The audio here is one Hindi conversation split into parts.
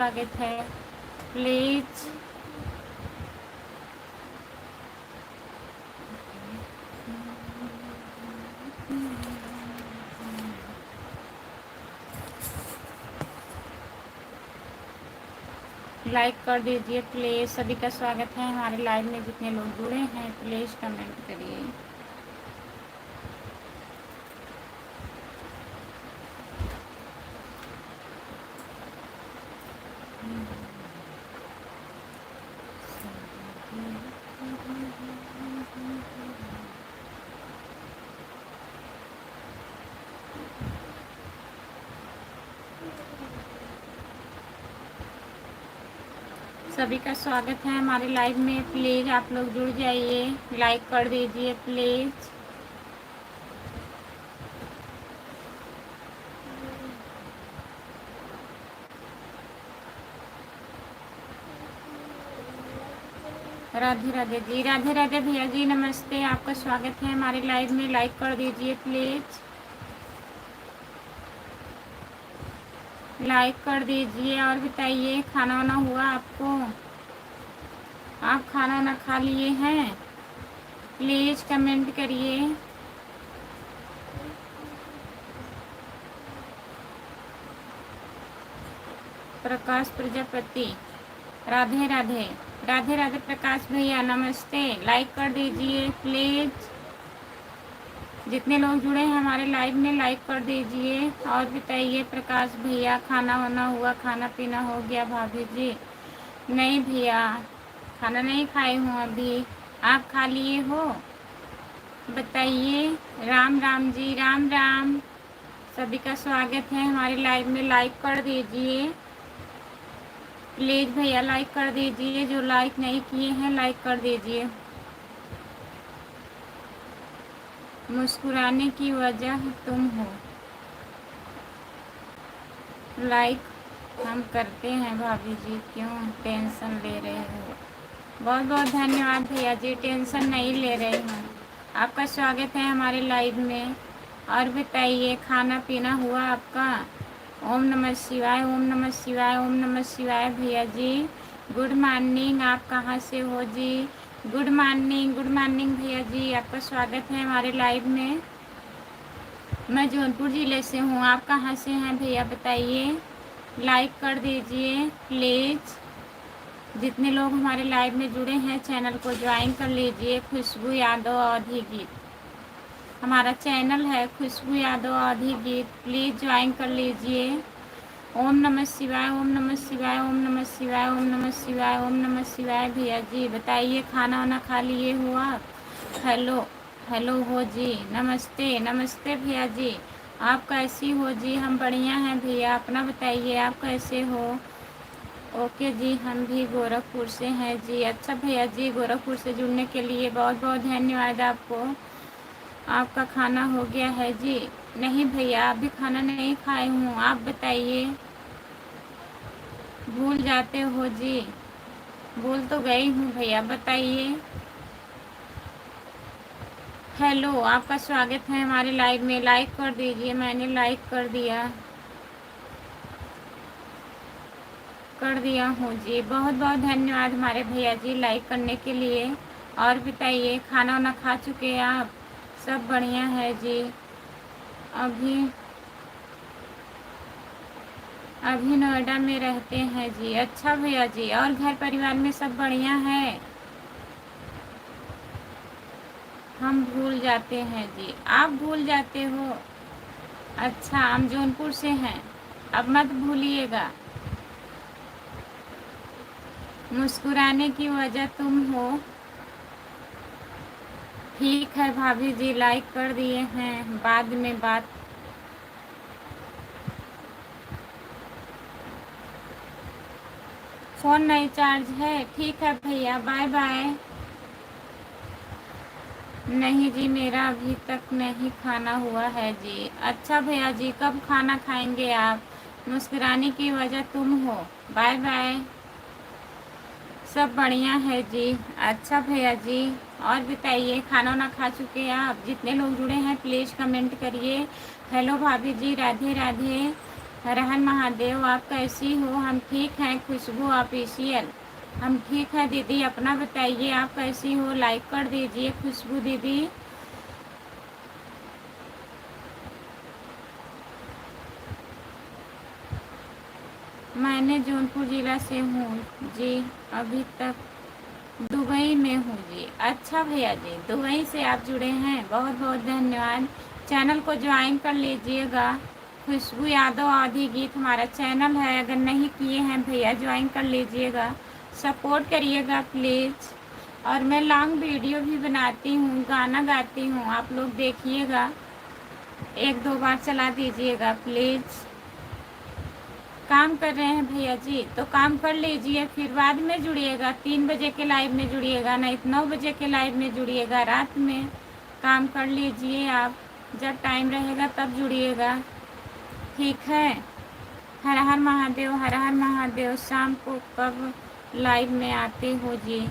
स्वागत है। प्लीज लाइक कर दीजिए प्लीज। सभी का स्वागत है हमारे लाइव में। जितने लोग जुड़े हैं प्लीज कमेंट करिए। सभी का स्वागत है हमारे लाइव में। प्लीज आप लोग जुड़ जाइए, लाइक कर दीजिए प्लीज। राधे राधे जी, राधे राधे भैया जी, नमस्ते। आपका स्वागत है हमारे लाइव में। लाइक कर दीजिए प्लीज, लाइक कर दीजिए। और बताइए, खाना वाना हुआ आपको? आप खाना वाना खा लिए हैं? प्लीज कमेंट करिए। प्रकाश प्रजापति, राधे राधे, राधे राधे प्रकाश भैया, नमस्ते। लाइक कर दीजिए प्लीज। जितने लोग जुड़े हैं हमारे लाइव में, लाइक कर दीजिए। और बताइए प्रकाश भैया, खाना वाना हुआ, खाना पीना हो गया? भाभी जी, नहीं भैया, खाना नहीं खाई हूँ अभी। आप खा लिए हो? बताइए। राम राम जी, राम राम। सभी का स्वागत है हमारे लाइव में। लाइक कर दीजिए प्लीज भैया, लाइक कर दीजिए। जो लाइक नहीं किए हैं लाइक कर दीजिए। मुस्कुराने की वजह तुम हो। लाइक हम करते हैं भाभी जी, क्यों टेंशन ले रहे हो? बहुत बहुत धन्यवाद भैया जी, टेंशन नहीं ले रही हूँ। आपका स्वागत है हमारे लाइव में। और बताइए, खाना पीना हुआ आपका? ओम नमः शिवाय, ओम नमः शिवाय, ओम नमः शिवाय भैया जी। Good morning. आप कहाँ से हो जी? गुड मॉर्निंग, गुड मॉर्निंग भैया जी। आपका स्वागत है हमारे लाइव में। मैं जौनपुर ज़िले से हूँ। आप कहाँ से हैं भैया बताइए। लाइक कर दीजिए प्लीज़। जितने लोग हमारे लाइव में जुड़े हैं चैनल को ज्वाइन कर लीजिए। खुशबू यादव अवधी गीत हमारा चैनल है, खुशबू यादव अवधी गीत। प्लीज़ ज्वाइन कर लीजिए। ओम नमः शिवाय, ओम नमः शिवाय, ओम नमः शिवाय, ओम नमः शिवाय, ओम नमः शिवाय भैया जी। बताइए, खाना वाना खा लिए हो आप? हेलो हेलो हो जी, नमस्ते नमस्ते भैया जी। आप कैसी हो जी? हम बढ़िया हैं भैया, अपना बताइए, आप कैसे हो? ओके जी, हम भी गोरखपुर से हैं जी। अच्छा भैया जी, गोरखपुर से जुड़ने के लिए बहुत बहुत धन्यवाद आपको। आपका खाना हो गया है जी? नहीं भैया, अभी खाना नहीं खाई हूँ। आप बताइए। भूल जाते हो जी? भूल तो गई हूँ भैया, बताइए। हेलो, आपका स्वागत है हमारे लाइव में। लाइक कर दीजिए। मैंने लाइक कर दिया हूँ जी। बहुत बहुत धन्यवाद हमारे भैया जी लाइक करने के लिए। और बताइए, खाना वाना खा चुके हैं आप? सब बढ़िया है जी। अभी अभी नोएडा में रहते हैं जी। अच्छा भैया जी, और घर परिवार में सब बढ़िया है? हम भूल जाते हैं जी। आप भूल जाते हो? अच्छा, हम जौनपुर से हैं। अब मत भूलिएगा। मुस्कुराने की वजह तुम हो। ठीक है भाभी जी, लाइक कर दिए हैं। बाद में बात। फ़ोन नहीं चार्ज है? ठीक है भैया, बाय बाय। नहीं जी, मेरा अभी तक नहीं खाना हुआ है जी। अच्छा भैया जी, कब खाना खाएंगे आप? मुस्कुराने की वजह तुम हो। Bye bye. सब बढ़िया है जी। अच्छा भैया जी, और बताइए, खाना वाना खा चुके हैं आप? जितने लोग जुड़े हैं प्लीज़ कमेंट करिए। हेलो भाभी जी, राधे राधे। हर हर महादेव। आप कैसी हो? हम ठीक हैं। खुशबू ऑफिशियल। हम ठीक है दीदी, अपना बताइए आप कैसी हो? लाइक कर दीजिए खुशबू दीदी। मैंने जौनपुर ज़िला से हूँ जी, अभी तक दुबई में हूँ जी। अच्छा भैया जी, दुबई से आप जुड़े हैं, बहुत बहुत धन्यवाद। चैनल को ज्वाइन कर लीजिएगा। खुशबू यादव आदि गीत हमारा चैनल है, अगर नहीं किए हैं भैया ज्वाइन कर लीजिएगा, सपोर्ट करिएगा प्लीज़। और मैं लॉन्ग वीडियो भी बनाती हूँ, गाना गाती हूँ, आप लोग देखिएगा, एक दो बार चला दीजिएगा प्लीज़। काम कर रहे हैं भैया जी तो काम कर लीजिए, फिर बाद में जुड़िएगा। 3 बजे के लाइव में जुड़िएगा, नहीं तो 9 बजे के लाइव में जुड़िएगा। रात में काम कर लीजिए आप, जब टाइम रहेगा तब जुड़िएगा, ठीक है। हर हर महादेव, हर हर महादेव। शाम को कब लाइव में आते हो जी?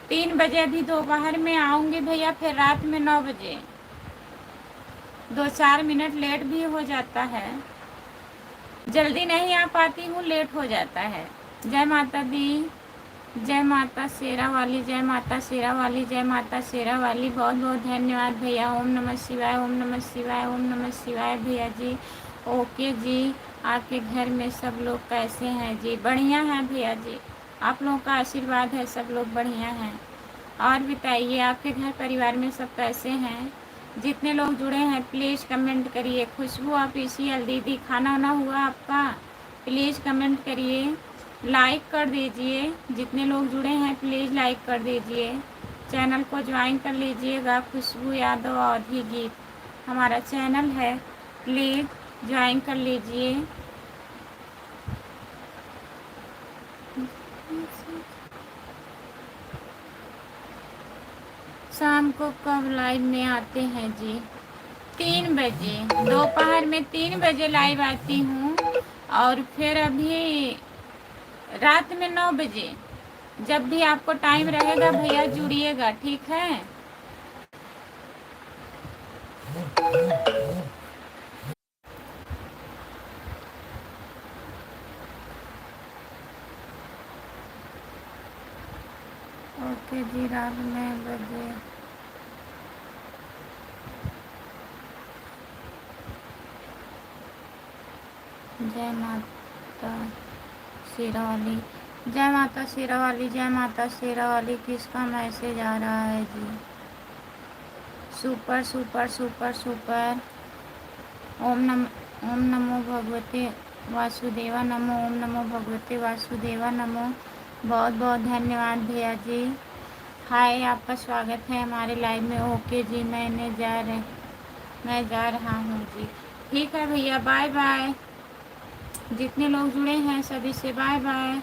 3 बजे, अभी दोपहर में आऊँगी भैया, फिर रात में 9 बजे। 2-4 मिनट लेट भी हो जाता है, जल्दी नहीं आ पाती हूँ, लेट हो जाता है। जय माता दी, जय माता शेरा वाली, जय माता शेरा वाली, जय माता शेरा वाली। बहुत बहुत धन्यवाद भैया। ओम नमः शिवाय, ओम नमः शिवाय, ओम नमः शिवाय भैया जी। ओके जी। आपके घर में सब लोग कैसे हैं जी? बढ़िया हैं भैया जी, आप लोगों का आशीर्वाद है, सब लोग बढ़िया हैं। और बताइए आपके घर परिवार में सब कैसे हैं? जितने लोग जुड़े हैं प्लीज़ कमेंट करिए। खुशबू ऑफिशियल दीदी, खाना वाना हुआ आपका? प्लीज़ कमेंट करिए, लाइक कर दीजिए। जितने लोग जुड़े हैं प्लीज़ लाइक कर दीजिए। चैनल को ज्वाइन कर लीजिएगा। खुशबू यादव अवधी गीत हमारा चैनल है, प्लीज़ ज्वाइन कर लीजिए। शाम को कब लाइव में आते हैं जी? 3 बजे, दोपहर में 3 बजे लाइव आती हूँ, और फिर अभी रात में 9 बजे। जब भी आपको टाइम रहेगा भैया जुड़िएगा, ठीक है। ओके जी, रात में बजे। जय माता शेरा वाली, जय माता शेरा वाली, जय माता शेरा वाली। किसका मैसेज आ रहा है जी? Super super super super. ओम नमो भगवते वासुदेवा नमो, ओम नमो भगवते वासुदेवा नमो। बहुत बहुत धन्यवाद भैया जी। हाय, आपका स्वागत है हमारे लाइव में। ओके जी, मैं जा रहा हूँ जी। ठीक है भैया, बाय बाय। जितने लोग जुड़े हैं सभी से बाय बाय।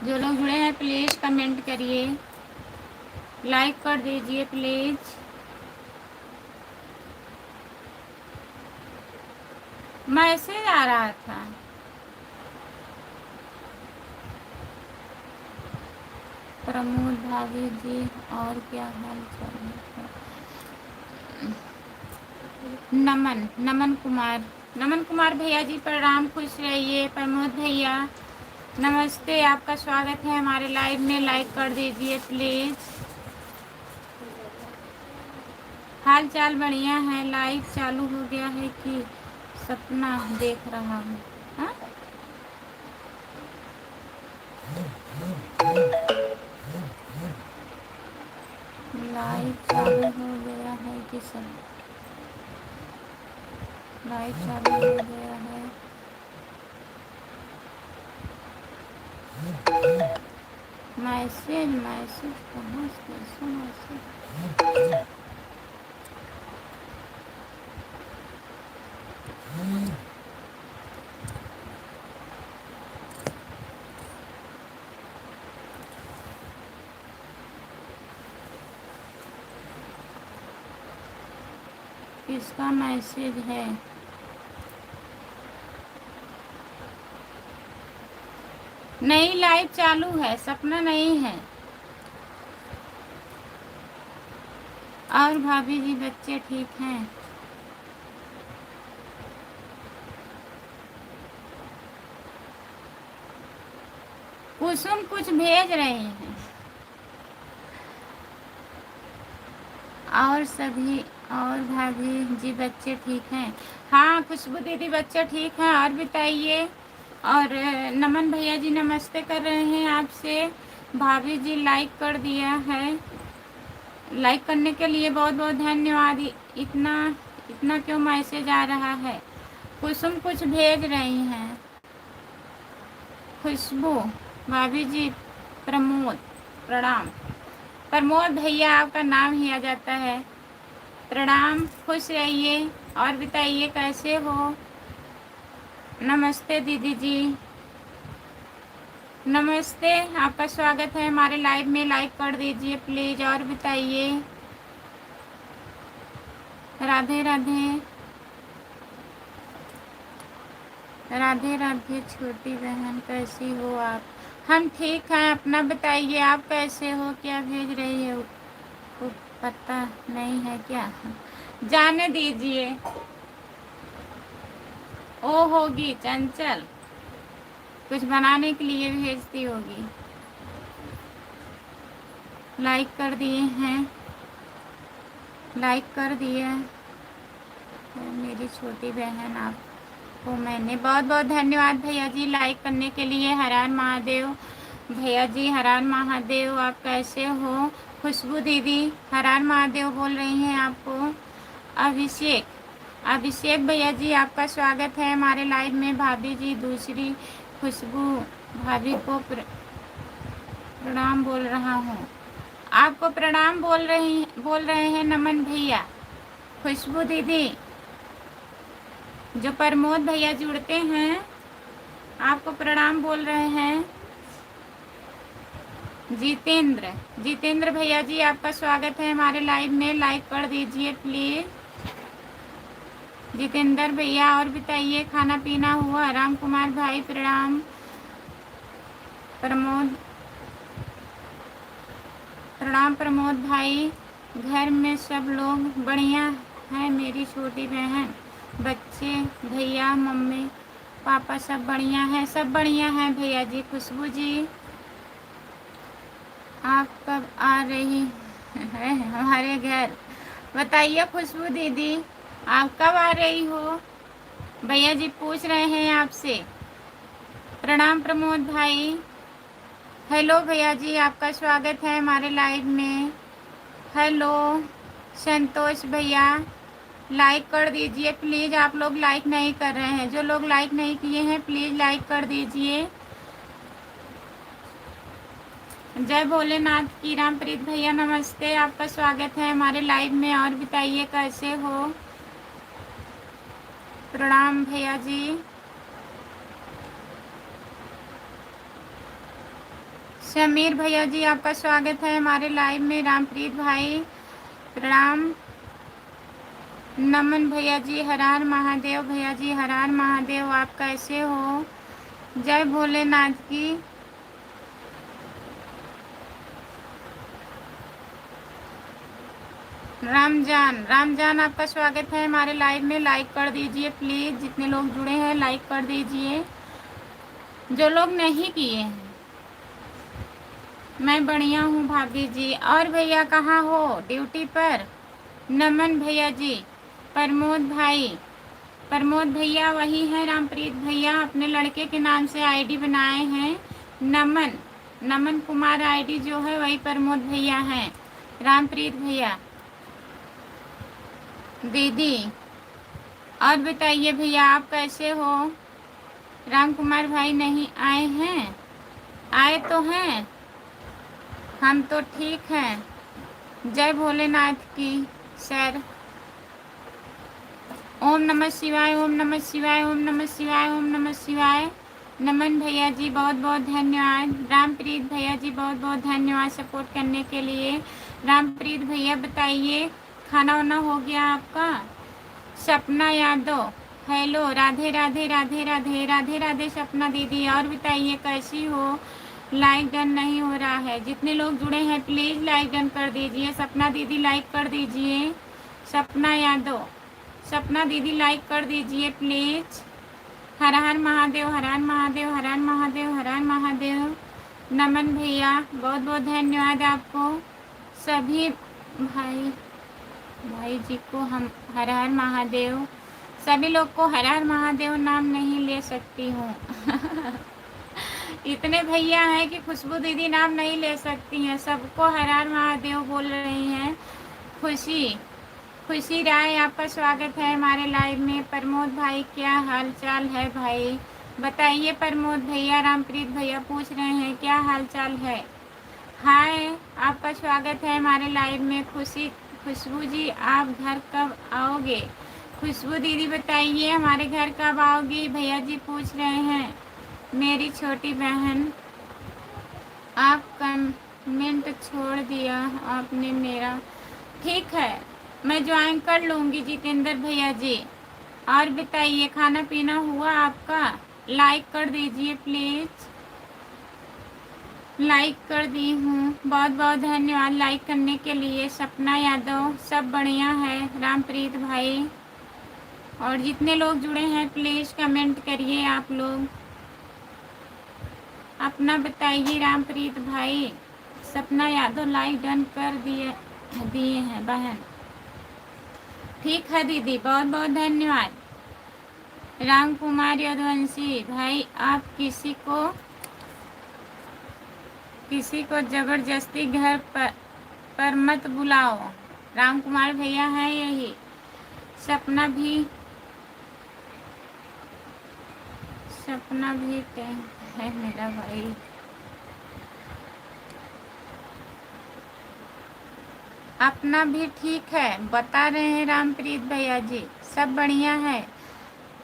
जो लोग जुड़े हैं प्लीज़ कमेंट करिए, लाइक कर दीजिए प्लीज़। मैसेज आ रहा था। प्रमोद भाभी जी, और क्या हाल चाल है? नमन कुमार भैया जी प्रणाम, खुश रहिए। प्रमोद भैया नमस्ते, आपका स्वागत है हमारे लाइव में, लाइक कर दीजिए प्लीज़। हाल चाल बढ़िया है। लाइव चालू हो गया है कि सपना देख रहा हूँ? हाँ, लाइव चालू हो गया है कि सब? लाइव चालू हो गया है। मैसेज कहाँ से? मैसेज किसका मैसेज है? नहीं, लाइव चालू है, सपना नहीं है। और भाभी जी बच्चे ठीक हैं? कुसुम कुछ भेज रहे हैं। और सभी और भाभी जी बच्चे ठीक हैं? हाँ खुशबू दीदी बच्चे ठीक हैं। और बताइए। और नमन भैया जी नमस्ते कर रहे हैं आपसे। भाभी जी लाइक कर दिया है। लाइक करने के लिए बहुत बहुत धन्यवाद। इतना इतना क्यों मैसेज आ रहा है? कुसुम कुछ भेज रही हैं। खुशबू भाभी जी प्रमोद प्रणाम। प्रमोद भैया आपका नाम ही आ जाता है। प्रणाम, खुश रहिए। और बताइए कैसे हो? नमस्ते दीदी जी। नमस्ते, आपका स्वागत है हमारे लाइव में। लाइक कर दीजिए प्लीज। और बताइए। राधे राधे। राधे राधे छोटी बहन, कैसी हो आप? हम ठीक हैं, अपना बताइए आप कैसे हो? क्या भेज रही है? को पता नहीं है क्या? जाने दीजिए। ओ होगी चंचल, कुछ बनाने के लिए भेजती होगी। लाइक कर दिए हैं। लाइक कर दिए मेरी छोटी बहन। आपको मैंने बहुत बहुत धन्यवाद भैया जी लाइक करने के लिए। हर हर महादेव भैया जी, हर हर महादेव। आप कैसे हो? खुशबू दीदी हर हर महादेव बोल रही हैं आपको। अभिषेक भैया जी आपका स्वागत है हमारे लाइव में। भाभी जी दूसरी खुशबू भाभी को प्रणाम बोल रहा हूँ। आपको प्रणाम बोल रहे हैं नमन भैया। खुशबू दीदी, जो प्रमोद भैया जुड़ते हैं आपको प्रणाम बोल रहे हैं। जितेंद्र भैया जी आपका स्वागत है हमारे लाइव में। लाइक कर दीजिए प्लीज जितेंद्र भैया। और बताइए खाना पीना हुआ? राम कुमार भाई प्रणाम। प्रणाम प्रमोद भाई। घर में सब लोग बढ़िया हैं? मेरी छोटी बहन, बच्चे, भैया, मम्मी पापा सब बढ़िया हैं? सब बढ़िया हैं भैया जी। खुशबू जी आप कब आ रही है हमारे घर? बताइए खुशबू दीदी, आप कब आ रही हो? भैया जी पूछ रहे हैं आपसे। प्रणाम प्रमोद भाई। हेलो भैया जी, आपका स्वागत है हमारे लाइव में। हेलो संतोष भैया, लाइक कर दीजिए प्लीज़। आप लोग लाइक नहीं कर रहे हैं। जो लोग लाइक नहीं किए हैं प्लीज़ लाइक कर दीजिए। जय भोलेनाथ की। रामप्रीत भैया नमस्ते, आपका स्वागत है हमारे लाइव में। और बताइए कैसे हो? प्रणाम भैया जी। समीर भैया जी आपका स्वागत है हमारे लाइव में। रामप्रीत भाई प्रणाम। नमन भैया जी हर हर महादेव। भैया जी हर हर महादेव। आप कैसे हो? जय भोलेनाथ की। रामजान आपका स्वागत है हमारे लाइव में। लाइक कर दीजिए प्लीज़। जितने लोग जुड़े हैं लाइक कर दीजिए। जो लोग नहीं किए हैं। मैं बढ़िया हूँ भाभी जी। और भैया कहाँ हो? ड्यूटी पर? नमन भैया जी, प्रमोद भैया वही हैं। रामप्रीत भैया अपने लड़के के नाम से आईडी बनाए हैं। नमन कुमार आईडी जो है वही प्रमोद भैया हैं। रामप्रीत भैया दीदी। और बताइए भैया आप कैसे हो? राम कुमार भाई नहीं आए हैं? आए तो हैं। हम तो ठीक हैं। जय भोलेनाथ की सर। ओम नमः शिवाय, ओम नमः शिवाय, ओम नमः शिवाय, ओम नमः शिवाय। नमन भैया जी बहुत बहुत धन्यवाद। रामप्रीत भैया जी बहुत बहुत धन्यवाद सपोर्ट करने के लिए। रामप्रीत भैया बताइए खाना वाना हो गया आपका? सपना यादव हेलो। राधे राधे राधे राधे राधे राधे सपना दीदी। और बताइए कैसी हो? लाइक डन नहीं हो रहा है। जितने लोग जुड़े हैं प्लीज़ लाइक डन कर दीजिए। सपना दीदी लाइक कर दीजिए। सपना यादव, सपना दीदी लाइक कर दीजिए प्लीज़। हर हर महादेव, हर हर महादेव, हर हर महादेव, हर हर महादेव। नमन भैया बहुत बहुत धन्यवाद आपको। सभी भाई भाई जी को हम हर हर महादेव। सभी लोग को हर हर महादेव नाम नहीं ले सकती हूँ। इतने भैया हैं कि खुशबू दीदी नाम नहीं ले सकती हैं। सबको हर हर महादेव बोल रही हैं। खुशी खुशी राय, आपका स्वागत है हमारे लाइव में। प्रमोद भाई क्या हाल चाल है भाई, बताइए। प्रमोद भैया, रामप्रीत भैया पूछ रहे हैं क्या हाल चाल है। हाय, आपका स्वागत है हमारे लाइव में। खुशबू जी आप घर कब आओगे। खुशबू दीदी बताइए हमारे घर कब आओगी। भैया जी पूछ रहे हैं। मेरी छोटी बहन, आप कमेंट छोड़ दिया आपने मेरा। ठीक है, मैं ज्वाइन कर लूँगी जितेंद्र भैया जी। और बताइए खाना पीना हुआ आपका। लाइक कर दीजिए प्लीज़। लाइक कर दी हूँ, बहुत बहुत धन्यवाद लाइक करने के लिए। सपना यादव सब बढ़िया है। रामप्रीत भाई और जितने लोग जुड़े हैं प्लीज़ कमेंट करिए आप लोग, अपना बताइए। रामप्रीत भाई, सपना यादव लाइक डन कर दिए हैं बहन। ठीक है दीदी, बहुत बहुत धन्यवाद। राम कुमार यदुवंशी भाई, आप किसी को जबरदस्ती घर पर मत बुलाओ। राम कुमार भैया हैं यही। सपना भी है मेरा भाई। अपना भी ठीक है बता रहे हैं रामप्रीत भैया जी, सब बढ़िया है।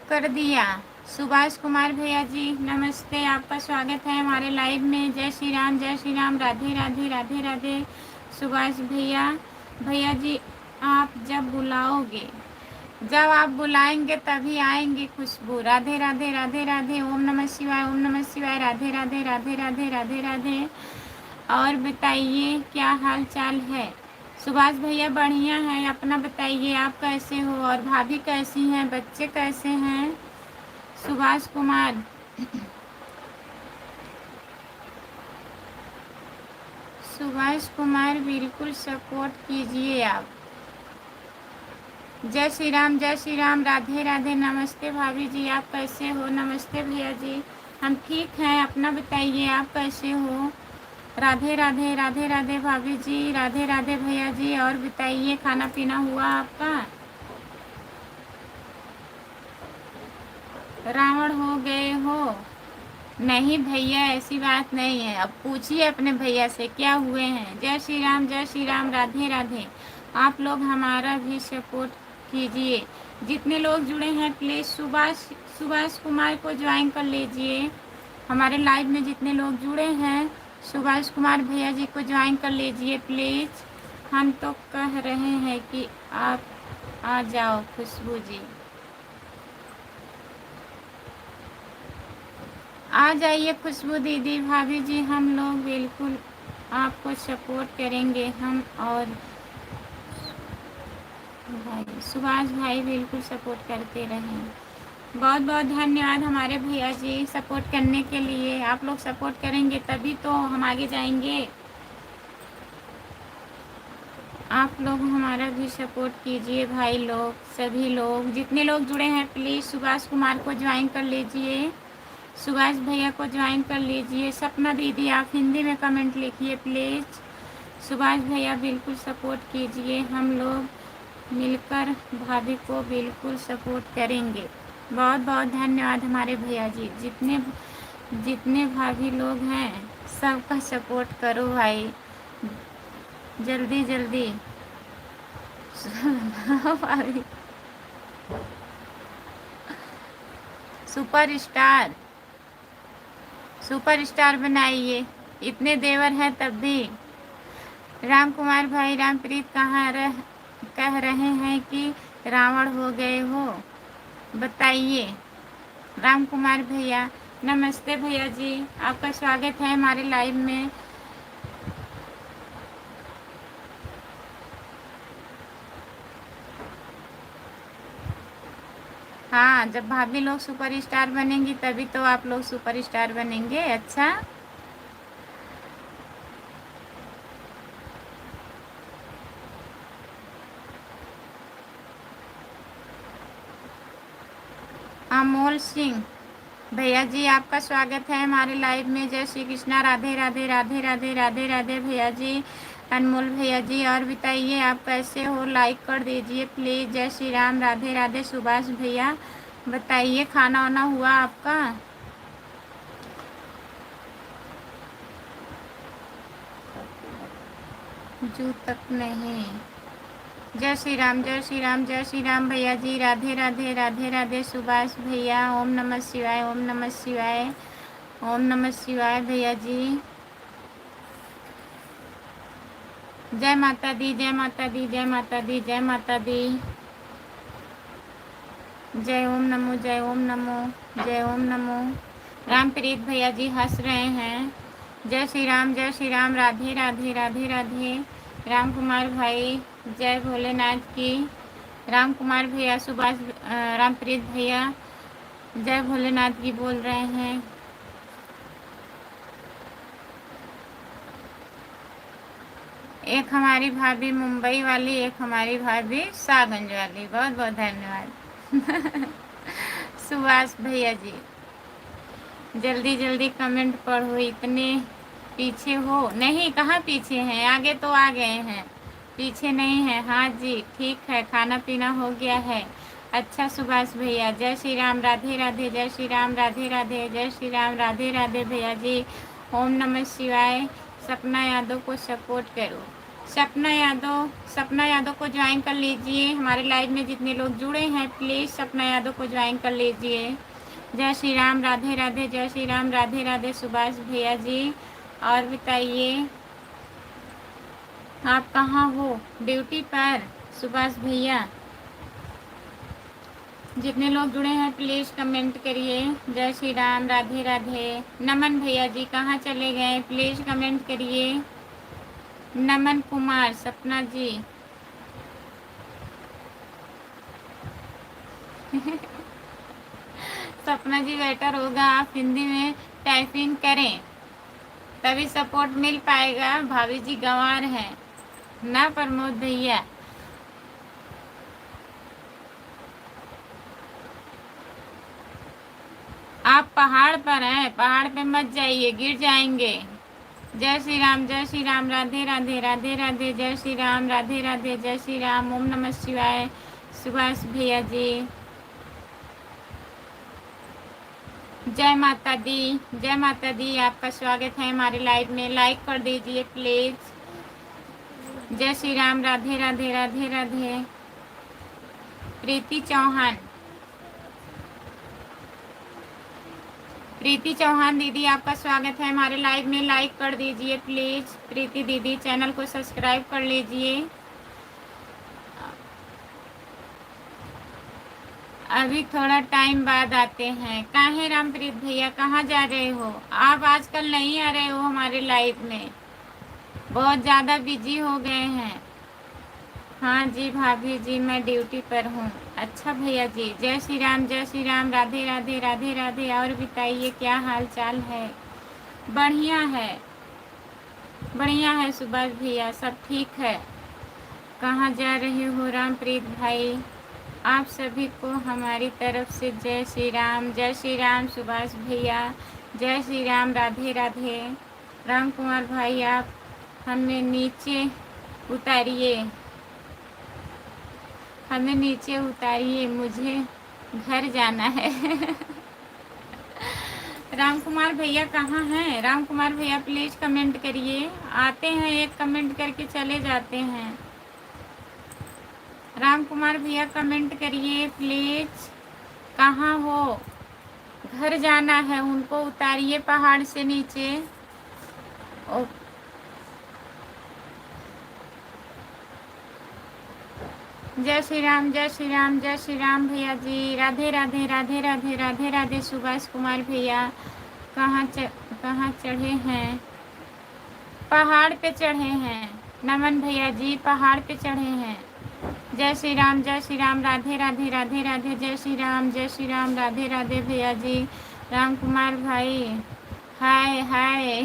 कर दिया। सुभाष कुमार भैया जी नमस्ते, आपका स्वागत है हमारे लाइव में। जय श्री राम, जय श्री राम, राधे राधे राधे राधे। सुभाष भैया जी आप जब बुलाओगे, जब आप बुलाएंगे तभी आएंगे खुशबू। राधे राधे राधे राधे। ओम नमः शिवाय, ओम नमः शिवाय। राधे राधे राधे राधे राधे राधे। और बताइए क्या हाल चाल है। सुभाष भैया बढ़िया हैं, अपना बताइए आप कैसे हो और भाभी कैसी हैं, बच्चे कैसे हैं। सुभाष कुमार बिल्कुल सपोर्ट कीजिए आप। जय श्री राम, जय श्री राम, राधे राधे। नमस्ते भाभी जी, आप कैसे हो। नमस्ते भैया जी, हम ठीक हैं, अपना बताइए आप कैसे हो। राधे राधे राधे राधे भाभी जी, राधे राधे भैया जी। और बताइए खाना पीना हुआ आपका। रावण हो गए हो। नहीं भैया ऐसी बात नहीं है, अब पूछिए अपने भैया से क्या हुए हैं। जय श्री राम, जय श्री राम, राधे राधे। आप लोग हमारा भी सपोर्ट कीजिए। जितने लोग जुड़े हैं प्लीज़ सुभाष कुमार को ज्वाइन कर लीजिए। हमारे लाइव में जितने लोग जुड़े हैं सुभाष कुमार भैया जी को ज्वाइन कर लीजिए प्लीज़। हम तो कह रहे हैं कि आप आ जाओ खुशबू जी, आ जाइए खुशबू दीदी, भाभी जी। हम लोग बिल्कुल आपको सपोर्ट करेंगे हम। और भाई सुभाष भाई बिल्कुल सपोर्ट करते रहें। बहुत बहुत धन्यवाद हमारे भैया जी सपोर्ट करने के लिए। आप लोग सपोर्ट करेंगे तभी तो हम आगे जाएंगे। आप लोग हमारा भी सपोर्ट कीजिए भाई लोग, सभी लोग जितने लोग जुड़े हैं प्लीज़ सुभाष कुमार को ज्वाइन कर लीजिए। सुभाष भैया को ज्वाइन कर लीजिए। सपना दीदी आप हिंदी में कमेंट लिखिए प्लीज़। सुभाष भैया बिल्कुल सपोर्ट कीजिए। हम लोग मिलकर भाभी को बिल्कुल सपोर्ट करेंगे। बहुत बहुत धन्यवाद हमारे भैया जी। जितने भाभी लोग हैं सबका सपोर्ट करो भाई, जल्दी जल्दी। भाभी सुपर स्टार बनाइए। इतने देवर हैं तब भी। राम कुमार भाई, रामप्रीत कह रहे हैं कि रावण हो गए हो, बताइए। राम कुमार भैया नमस्ते भैया जी, आपका स्वागत है हमारे लाइव में। हाँ, जब भाभी लोग सुपरस्टार बनेंगी तभी तो आप लोग सुपरस्टार बनेंगे। अच्छा, अमोल सिंह भैया जी, आपका स्वागत है हमारे लाइव में। जय श्री कृष्णा, राधे राधे राधे राधे राधे राधे भैया जी। अनमोल भैया जी, और बताइए आप कैसे हो? लाइक कर दीजिए प्लीज़। जय श्री राम, राधे राधे। सुभाष भैया बताइए, खाना वाना हुआ आपका? जू तक नहीं। जय श्री राम, जय श्री राम, जय श्री राम भैया जी। राधे राधे राधे राधे सुभाष भैया। ओम नमः शिवाय, ओम नमः शिवाय, ओम नमः शिवाय भैया जी। जय माता दी, जय माता दी, जय माता दी, जय माता दी। जय ओम नमो, जय ओम नमो, जय ओम नमो। रामप्रीत भैया जी हंस रहे हैं। जय श्री राम, जय श्री राम, राधे राधे राधे राधे। राम कुमार भाई, जय भोलेनाथ की। राम कुमार भैया, सुभाष, रामप्रीत भैया जय भोलेनाथ की बोल रहे हैं। एक हमारी भाभी मुंबई वाली, एक हमारी भाभी सागंज वाली। बहुत बहुत धन्यवाद। सुभाष भैया जी, जल्दी जल्दी कमेंट पढ़ो, इतने पीछे हो? नहीं, कहाँ पीछे हैं, आगे तो आ गए हैं, पीछे नहीं है। हाँ जी, ठीक है, खाना पीना हो गया है। अच्छा सुभाष भैया, जय श्री राम, राधे राधे। जय श्री राम, राधे राधे। जय श्री राम, राधे राधे भैया जी। ओम नमः शिवाय। सपना यादव को सपोर्ट करो। सपना यादव को ज्वाइन कर लीजिए। हमारे लाइव में जितने लोग जुड़े हैं प्लीज़ सपना यादव को ज्वाइन कर लीजिए। जय श्री राम, राधे राधे। जय श्री राम, राधे राधे सुभाष भैया जी। और बताइए आप कहाँ हो? ड्यूटी पर सुभाष भैया। जितने लोग जुड़े हैं प्लीज़ कमेंट करिए। जय श्री राम, राधे राधे। नमन भैया जी कहाँ चले गए? प्लीज़ कमेंट करिए। नमन कुमार, सपना जी। सपना जी बेटर होगा आप हिंदी में टाइपिंग करें, तभी सपोर्ट मिल पाएगा। भाभी जी गंवार हैं ना प्रमोद भैया। आप पहाड़ पर हैं, पहाड़ पे मत जाइए, गिर जाएंगे। जय श्री राम, जय श्री राम, राधे राधे राधे राधे। जय श्री राम, राधे राधे। जय श्री राम, ओम नमः शिवाय सुभाष भैया जी। जय माता दी, जय माता दी। आपका स्वागत है हमारे लाइव में। लाइक कर दीजिए प्लीज़। जय श्री राम, राधे राधे राधे राधे। प्रीति चौहान, प्रीति चौहान दीदी आपका स्वागत है हमारे लाइव में। लाइक कर दीजिए प्लीज़। प्रीति दीदी चैनल को सब्सक्राइब कर लीजिए। अभी थोड़ा टाइम बाद आते हैं। काहे रामप्रीत भैया, कहाँ जा रहे हो आप? आजकल नहीं आ रहे हो हमारे लाइव में, बहुत ज़्यादा बिजी हो गए हैं। हाँ जी भाभी जी, मैं ड्यूटी पर हूँ। अच्छा भैया जी, जय श्री राम, जय श्री राम, राधे राधे राधे राधे। और बताइए क्या हाल चाल है? बढ़िया है, बढ़िया है सुभाष भैया, सब ठीक है। कहाँ जा रहे हो रामप्रीत भाई? आप सभी को हमारी तरफ से जय श्री राम, जय श्री राम सुभाष भैया। जय श्री राम, राधे राधे। राम कुमार भाई आप हमें नीचे उतारिए, हमें नीचे उतारिए, मुझे घर जाना है। राम कुमार भैया कहाँ हैं? राम कुमार भैया प्लीज़ कमेंट करिए। आते हैं, एक कमेंट करके चले जाते हैं। राम कुमार भैया कमेंट करिए प्लीज़। कहाँ हो? घर जाना है, उनको उतारिए पहाड़ से नीचे। जय श्री राम, जय श्री राम, जय श्री राम भैया जी। राधे राधे, राधे राधे, राधे राधे। सुभाष कुमार भैया कहाँ चढ़े हैं? पहाड़ पे चढ़े हैं। नमन भैया जी पहाड़ पे चढ़े हैं। जय श्री राम, जय श्री राम, राधे राधे, राधे राधे। जय श्री राम, जय श्री राम, राधे राधे भैया जी। राम कुमार भाई हाय हाय।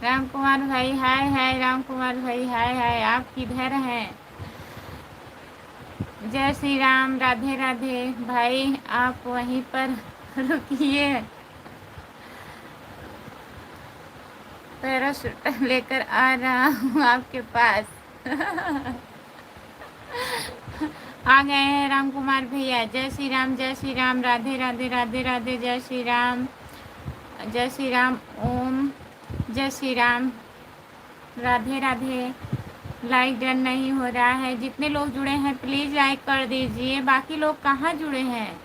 राम कुमार भाई हाय हाय। राम कुमार भाई हाय हाय। आप किधर हैं? जय श्री राम, राधे राधे भाई। आप वहीं पर रुकिए, पैराशूट लेकर आ रहा हूँ आपके पास। आ गए हैं राम कुमार भैया। जय श्री राम, जय श्री राम, राधे राधे, राधे राधे। जय श्री राम, जय श्री राम। ओम जय श्री राम, राधे राधे। लाइक डन नहीं हो रहा है। जितने लोग जुड़े हैं प्लीज़ लाइक कर दीजिए। बाकी लोग कहाँ जुड़े हैं?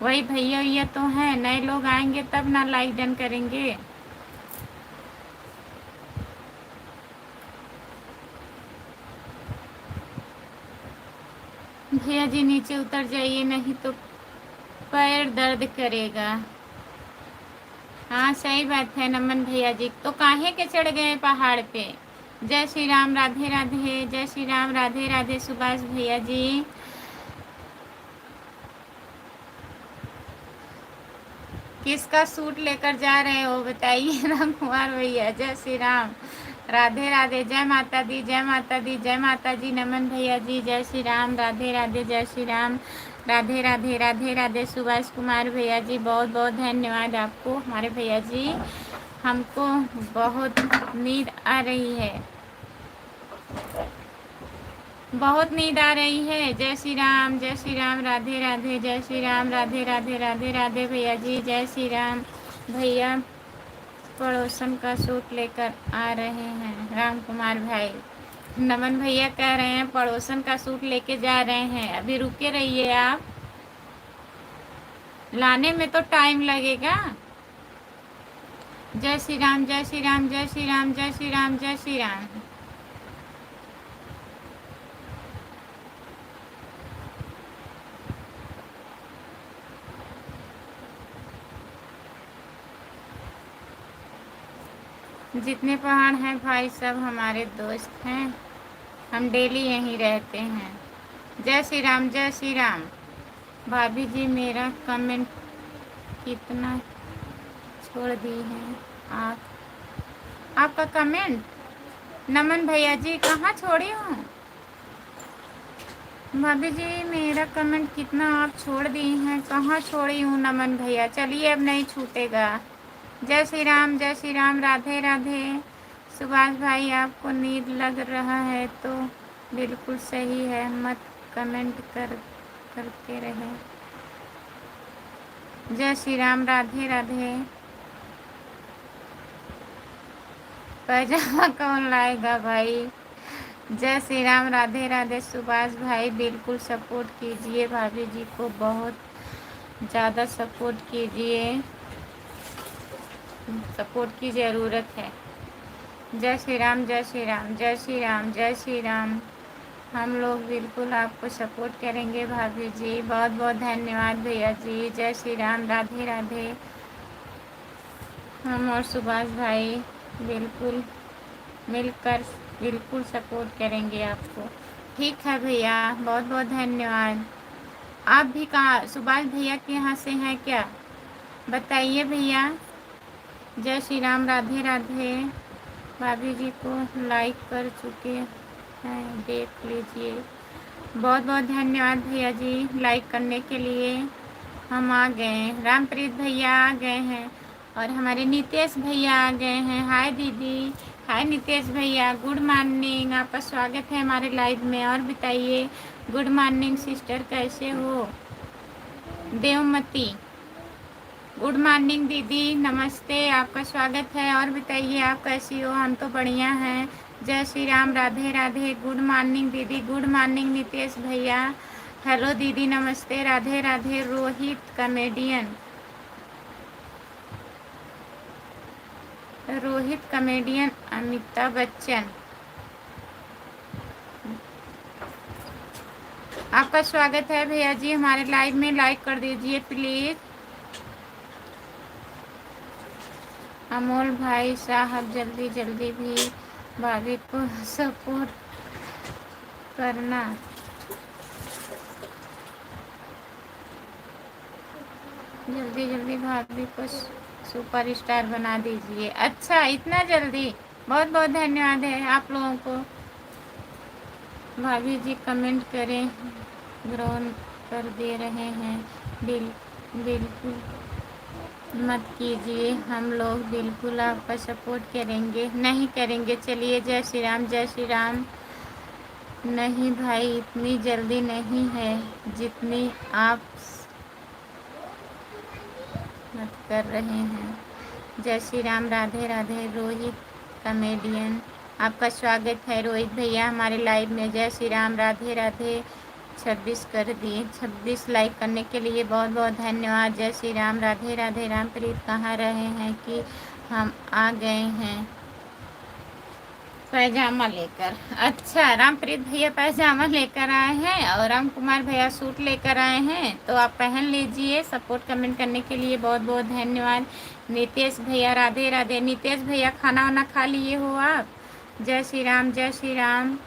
वही भैया ये तो हैं, नए लोग आएंगे तब ना लाइक डन करेंगे। भैया जी नीचे उतर जाइए, नहीं तो पैर दर्द करेगा। हाँ सही बात है नमन भैया जी। तो काहे के चढ़ गए पहाड़ पे? जय श्री राम, राधे राधे। जय श्री राम, राधे राधे। सुभाष भैया जी किसका सूट लेकर जा रहे हो बताइए? राम कुमार भैया जय श्री राम, राधे राधे। जय माता दी, जय माता दी, जय माता जी। नमन भैया जी जय श्री राम, राधे राधे। जय श्री राम, राधे राधे, राधे राधे। सुभाष कुमार भैया जी बहुत बहुत धन्यवाद आपको हमारे भैया जी। हमको बहुत नींद आ रही है, बहुत नींद आ रही है। जय श्री राम, जय श्री राम, राधे राधे। जय श्री राम, राधे राधे, राधे राधे भैया जी। जय श्री राम भैया पड़ोसन का सूट लेकर आ रहे हैं राम कुमार भाई। नमन भैया कह रहे हैं पड़ोसन का सूट लेके जा रहे हैं। अभी रुके रहिए, आप लाने में तो टाइम लगेगा। जय श्री राम, जय श्री राम, जय श्री राम, जय श्री राम, जय श्री राम। जितने पहाड़ हैं भाई सब हमारे दोस्त हैं, हम डेली यहीं रहते हैं। जय श्री राम, जय श्री राम। भाभी जी मेरा कमेंट कितना छोड़ दी है आप? आपका कमेंट नमन भैया जी कहाँ छोड़ी हूँ? भाभी जी मेरा कमेंट कितना आप छोड़ दी हैं? कहाँ छोड़ी हूँ नमन भैया? चलिए अब नहीं छूटेगा। जय श्री राम, जय श्री राम, राधे राधे। सुभाष भाई आपको नींद लग रहा है तो बिल्कुल सही है, मत कमेंट करते रहे। जय श्री राम, राधे राधे। पैजामा कौन लाएगा भाई? जय श्री राम, राधे राधे। सुभाष भाई बिल्कुल सपोर्ट कीजिए भाभी जी को, बहुत ज़्यादा सपोर्ट कीजिए, सपोर्ट की ज़रूरत है। जय श्री राम, जय श्री राम, जय श्री राम, जय श्री राम। हम लोग बिल्कुल आपको सपोर्ट करेंगे भाभी जी। बहुत बहुत धन्यवाद भैया जी। जय श्री राम, राधे राधे। हम और सुभाष भाई बिल्कुल मिलकर बिल्कुल सपोर्ट करेंगे आपको। ठीक है भैया, बहुत बहुत धन्यवाद। आप भी कहाँ सुभाष भैया के यहाँ से हैं क्या? बताइए भैया। जय श्री राम, राधे राधे। भाभी जी को लाइक कर चुके हैं, देख लीजिए। बहुत बहुत धन्यवाद भैया जी लाइक करने के लिए। हम आ गए, रामप्रीत भैया आ गए हैं और हमारे नितेश भैया आ गए हैं। हाय दीदी, हाय नितेश भैया, गुड मॉर्निंग। आपका स्वागत है हमारे लाइव में। और बताइए, गुड मॉर्निंग सिस्टर, कैसे हो? देवमती, गुड मॉर्निंग दीदी, नमस्ते, आपका स्वागत है। और बताइए आप कैसी हो? हम तो बढ़िया हैं। जय श्री राम, राधे राधे। गुड मॉर्निंग दीदी, गुड मॉर्निंग नितेश भैया। हेलो दीदी, नमस्ते, राधे राधे। Rohit comedian, Rohit comedian, Amitabh Bachchan. आपका स्वागत है भैया जी हमारे लाइव में, लाइक कर दीजिए प्लीज। अमोल भाई साहब जल्दी जल्दी भी भाभी को सपोर्ट करना, जल्दी जल्दी भाभी को सुपर स्टार बना दीजिए। अच्छा इतना जल्दी, बहुत बहुत धन्यवाद है आप लोगों को। भाभी जी कमेंट करें, ग्रोन कर दे रहे हैं, बिल्कुल मत कीजिए, हम लोग बिल्कुल आपका सपोर्ट करेंगे, नहीं करेंगे। चलिए जय श्री राम, जय श्री राम। नहीं भाई इतनी जल्दी नहीं है जितनी आप मत कर रहे हैं। जय श्री राम, राधे राधे। रोहित कॉमेडियन आपका स्वागत है रोहित भैया हमारे लाइव में। जय श्री राम, राधे राधे। 26 कर दिए, 26 लाइक करने के लिए बहुत बहुत धन्यवाद। जय श्री राम, राधे राधे। रामप्रीत कहाँ रहे हैं कि हम आ गए हैं पैजामा लेकर। अच्छा रामप्रीत भैया पैजामा लेकर आए हैं और राम कुमार भैया सूट लेकर आए हैं, तो आप पहन लीजिए। सपोर्ट कमेंट करने के लिए बहुत बहुत धन्यवाद। नितेश भैया राधे राधे। नितेश भैया खाना वाना खा लिए हो आप? जय श्री राम, जय श्री राम।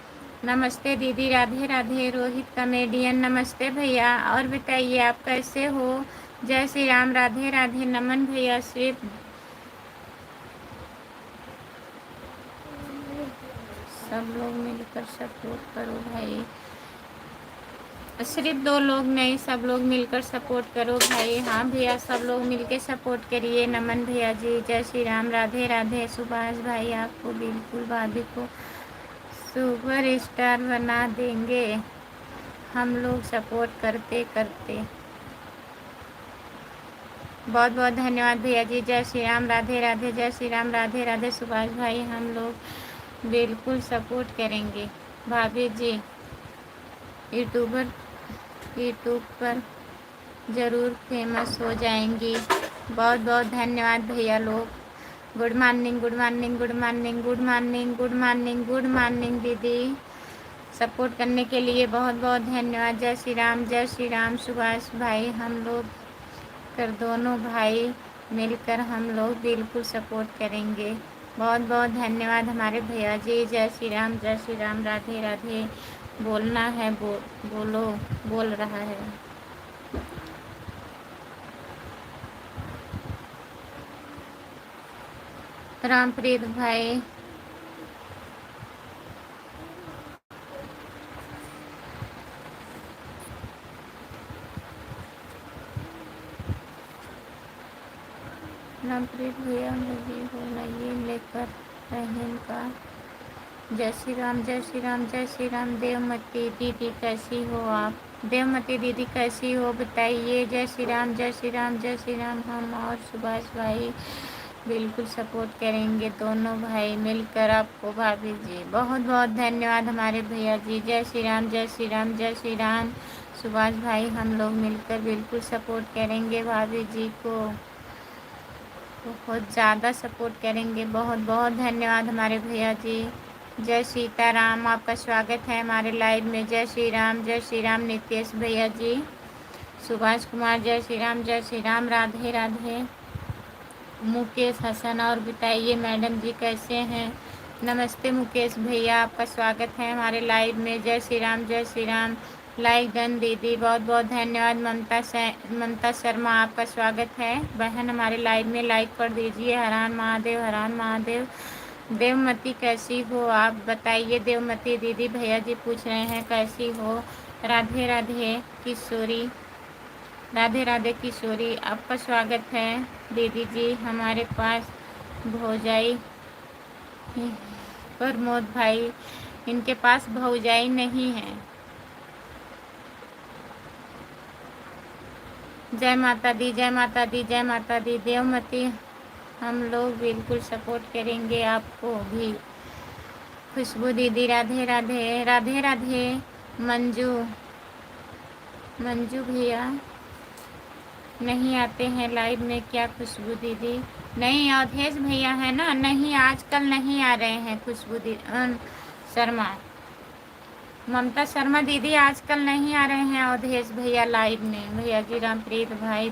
नमस्ते दीदी, राधे राधे। रोहित कॉमेडियन नमस्ते भैया, और बताइए आप कैसे हो? जय श्री राम, राधे राधे। नमन भैया सिर्फ सब लोग मिलकर सपोर्ट करो भाई, सिर्फ 2 लोग नहीं, सब लोग मिलकर सपोर्ट करो भाई। हाँ भैया सब लोग मिलकर सपोर्ट करिए। नमन भैया जी जय श्री राम, राधे राधे। सुभाष भाई आपको बिल्कुल भाभी को सुपर स्टार बना देंगे हम लोग सपोर्ट करते करते। बहुत बहुत धन्यवाद भैया जी। जय श्री राम, राधे राधे। जय श्री राम, राधे राधे। सुभाष भाई हम लोग बिल्कुल सपोर्ट करेंगे भाभी जी। यूट्यूब पर ज़रूर फेमस हो जाएंगी। बहुत बहुत धन्यवाद भैया लोग। Good morning, good morning, good morning, good morning, good morning, good morning दीदी। सपोर्ट करने के लिए बहुत बहुत धन्यवाद। जय श्री राम, जय श्री राम। सुभाष भाई हम लोग कर दोनों भाई मिलकर हम लोग बिल्कुल सपोर्ट करेंगे। बहुत बहुत धन्यवाद हमारे भैया जी। जय श्री राम, जय श्री राम, राधे राधे। बोलना है बोलो, बोल रहा है। रामप्रीत भाई रामप्रीत भैया मुझे बोला ये लेकर बहन का। जय श्री राम, जय श्री राम, जय श्री राम। देवमती दीदी कैसी हो आप? देवमती दीदी कैसी हो बताइए। जय श्री राम, जय श्री राम, जय श्री राम। हम और सुभाष भाई बिल्कुल सपोर्ट करेंगे, दोनों भाई मिलकर आपको भाभी जी। बहुत बहुत धन्यवाद हमारे भैया जी। जय श्री राम, जय श्री राम, जय श्री राम। सुभाष भाई हम लोग मिलकर बिल्कुल सपोर्ट करेंगे भाभी जी को, बहुत ज़्यादा सपोर्ट करेंगे। बहुत बहुत धन्यवाद हमारे भैया जी। जय सीताराम, आपका स्वागत है हमारे लाइव में। जय श्री राम, जय श्री राम। नितेश भैया जी, सुभाष कुमार जय श्री राम, जय श्री राम, राधे राधे। मुकेश हसन और बताइए मैडम जी कैसे हैं? नमस्ते मुकेश भैया, आपका स्वागत है हमारे लाइव में। जय श्री राम, जय श्री राम। लाइक डन दीदी, बहुत बहुत धन्यवाद। ममता शर्मा आपका स्वागत है बहन हमारे लाइव में, लाइक कर दीजिए। हरान महादेव, हरान महादेव। देवमती कैसी हो आप बताइए। देवमती दीदी भैया जी पूछ रहे हैं कैसी हो। राधे राधे किशोरी, राधे राधे किशोरी, आपका स्वागत है दीदी जी हमारे पास। भौजाई प्रमोद भाई, इनके पास भौजाई नहीं है। जय माता दी, जय माता दी, जय माता दी। देवमती हम लोग बिल्कुल सपोर्ट करेंगे आपको भी। खुशबू दीदी राधे राधे, राधे राधे। मंजू भैया नहीं आते हैं लाइव में क्या? खुशबू दीदी नहीं, अवधेश भैया है ना, नहीं आजकल नहीं आ रहे हैं खुशबू शर्मा। ममता शर्मा दीदी आजकल नहीं आ रहे हैं अवधेश भैया लाइव में। भैया जी रामप्रीत भाई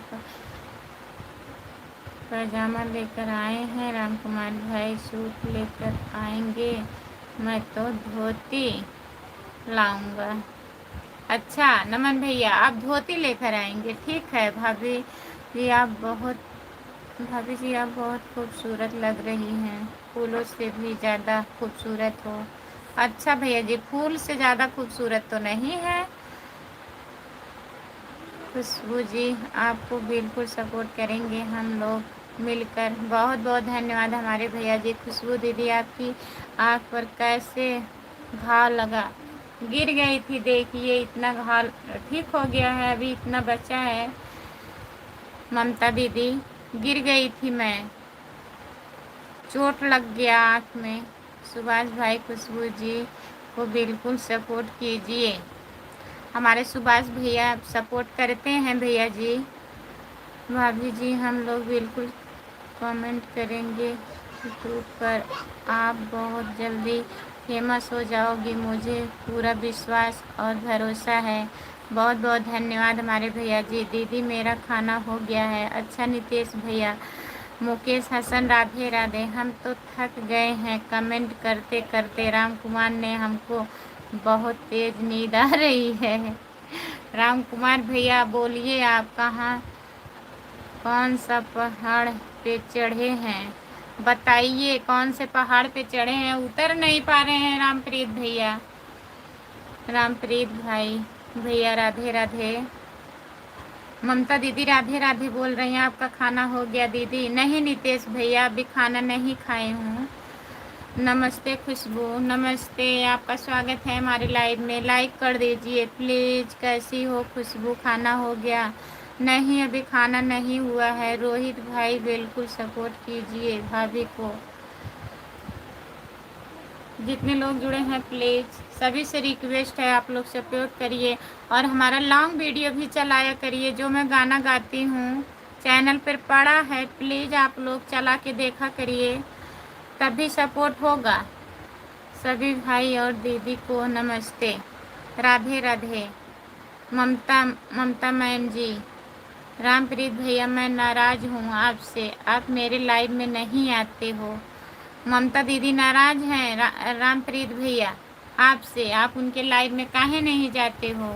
पैजामा लेकर आए हैं, राम कुमार भाई सूट लेकर आएंगे, मैं तो धोती लाऊंगा। अच्छा नमन भैया आप धोती लेकर आएंगे, ठीक है। भाभी जी आप बहुत खूबसूरत लग रही हैं, फूलों से भी ज़्यादा खूबसूरत हो। अच्छा भैया जी फूल से ज़्यादा खूबसूरत तो नहीं है। खुशबू जी आपको बिल्कुल सपोर्ट करेंगे हम लोग मिलकर। बहुत बहुत धन्यवाद हमारे भैया जी। खुशबू दीदी आपकी आँख पर कैसे घाव लगा? गिर गई थी, देखिए इतना घाव ठीक हो गया है, अभी इतना बचा है। ममता दीदी गिर गई थी मैं, चोट लग गया आँख में। सुभाष भाई खुशबू जी को बिल्कुल सपोर्ट कीजिए। हमारे सुभाष भैया सपोर्ट करते हैं भैया जी। भाभी जी हम लोग बिल्कुल कमेंट करेंगे यूट्यूब पर, आप बहुत जल्दी फेमस हो जाओगी, मुझे पूरा विश्वास और भरोसा है। बहुत बहुत धन्यवाद हमारे भैया जी। दीदी मेरा खाना हो गया है। अच्छा नितेश भैया, मुकेश हसन राधे राधे। हम तो थक गए हैं कमेंट करते करते। राम कुमार ने हमको बहुत तेज नींद आ रही है। राम कुमार भैया बोलिए आप कहाँ कौन सा पहाड़ पे चढ़े हैं? बताइए कौन से पहाड़ पे चढ़े हैं? उतर नहीं पा रहे हैं रामप्रीत भैया। रामप्रीत भाई भैया राधे राधे। ममता दीदी राधे राधे बोल रही हैं, आपका खाना हो गया दीदी? नहीं नितेश भैया अभी खाना नहीं खाए हूँ। नमस्ते खुशबू, नमस्ते, आपका स्वागत है हमारे लाइव में। लाइक कर दीजिए प्लीज़। कैसी हो खुशबू, खाना हो गया? नहीं अभी खाना नहीं हुआ है। रोहित भाई बिल्कुल सपोर्ट कीजिए भाभी को। जितने लोग जुड़े हैं प्लीज़ सभी से रिक्वेस्ट है आप लोग सपोर्ट करिए और हमारा लॉन्ग वीडियो भी चलाया करिए। जो मैं गाना गाती हूँ चैनल पर पड़ा है, प्लीज़ आप लोग चला के देखा करिए, तभी सपोर्ट होगा। सभी भाई और दीदी को नमस्ते, राधे राधे। ममता मैम जी, रामप्रीत भैया मैं नाराज़ हूँ आपसे, आप मेरे लाइव में नहीं आते हो। ममता दीदी नाराज़ हैं रामप्रीत भैया आपसे, आप उनके लाइव में काहे नहीं जाते हो?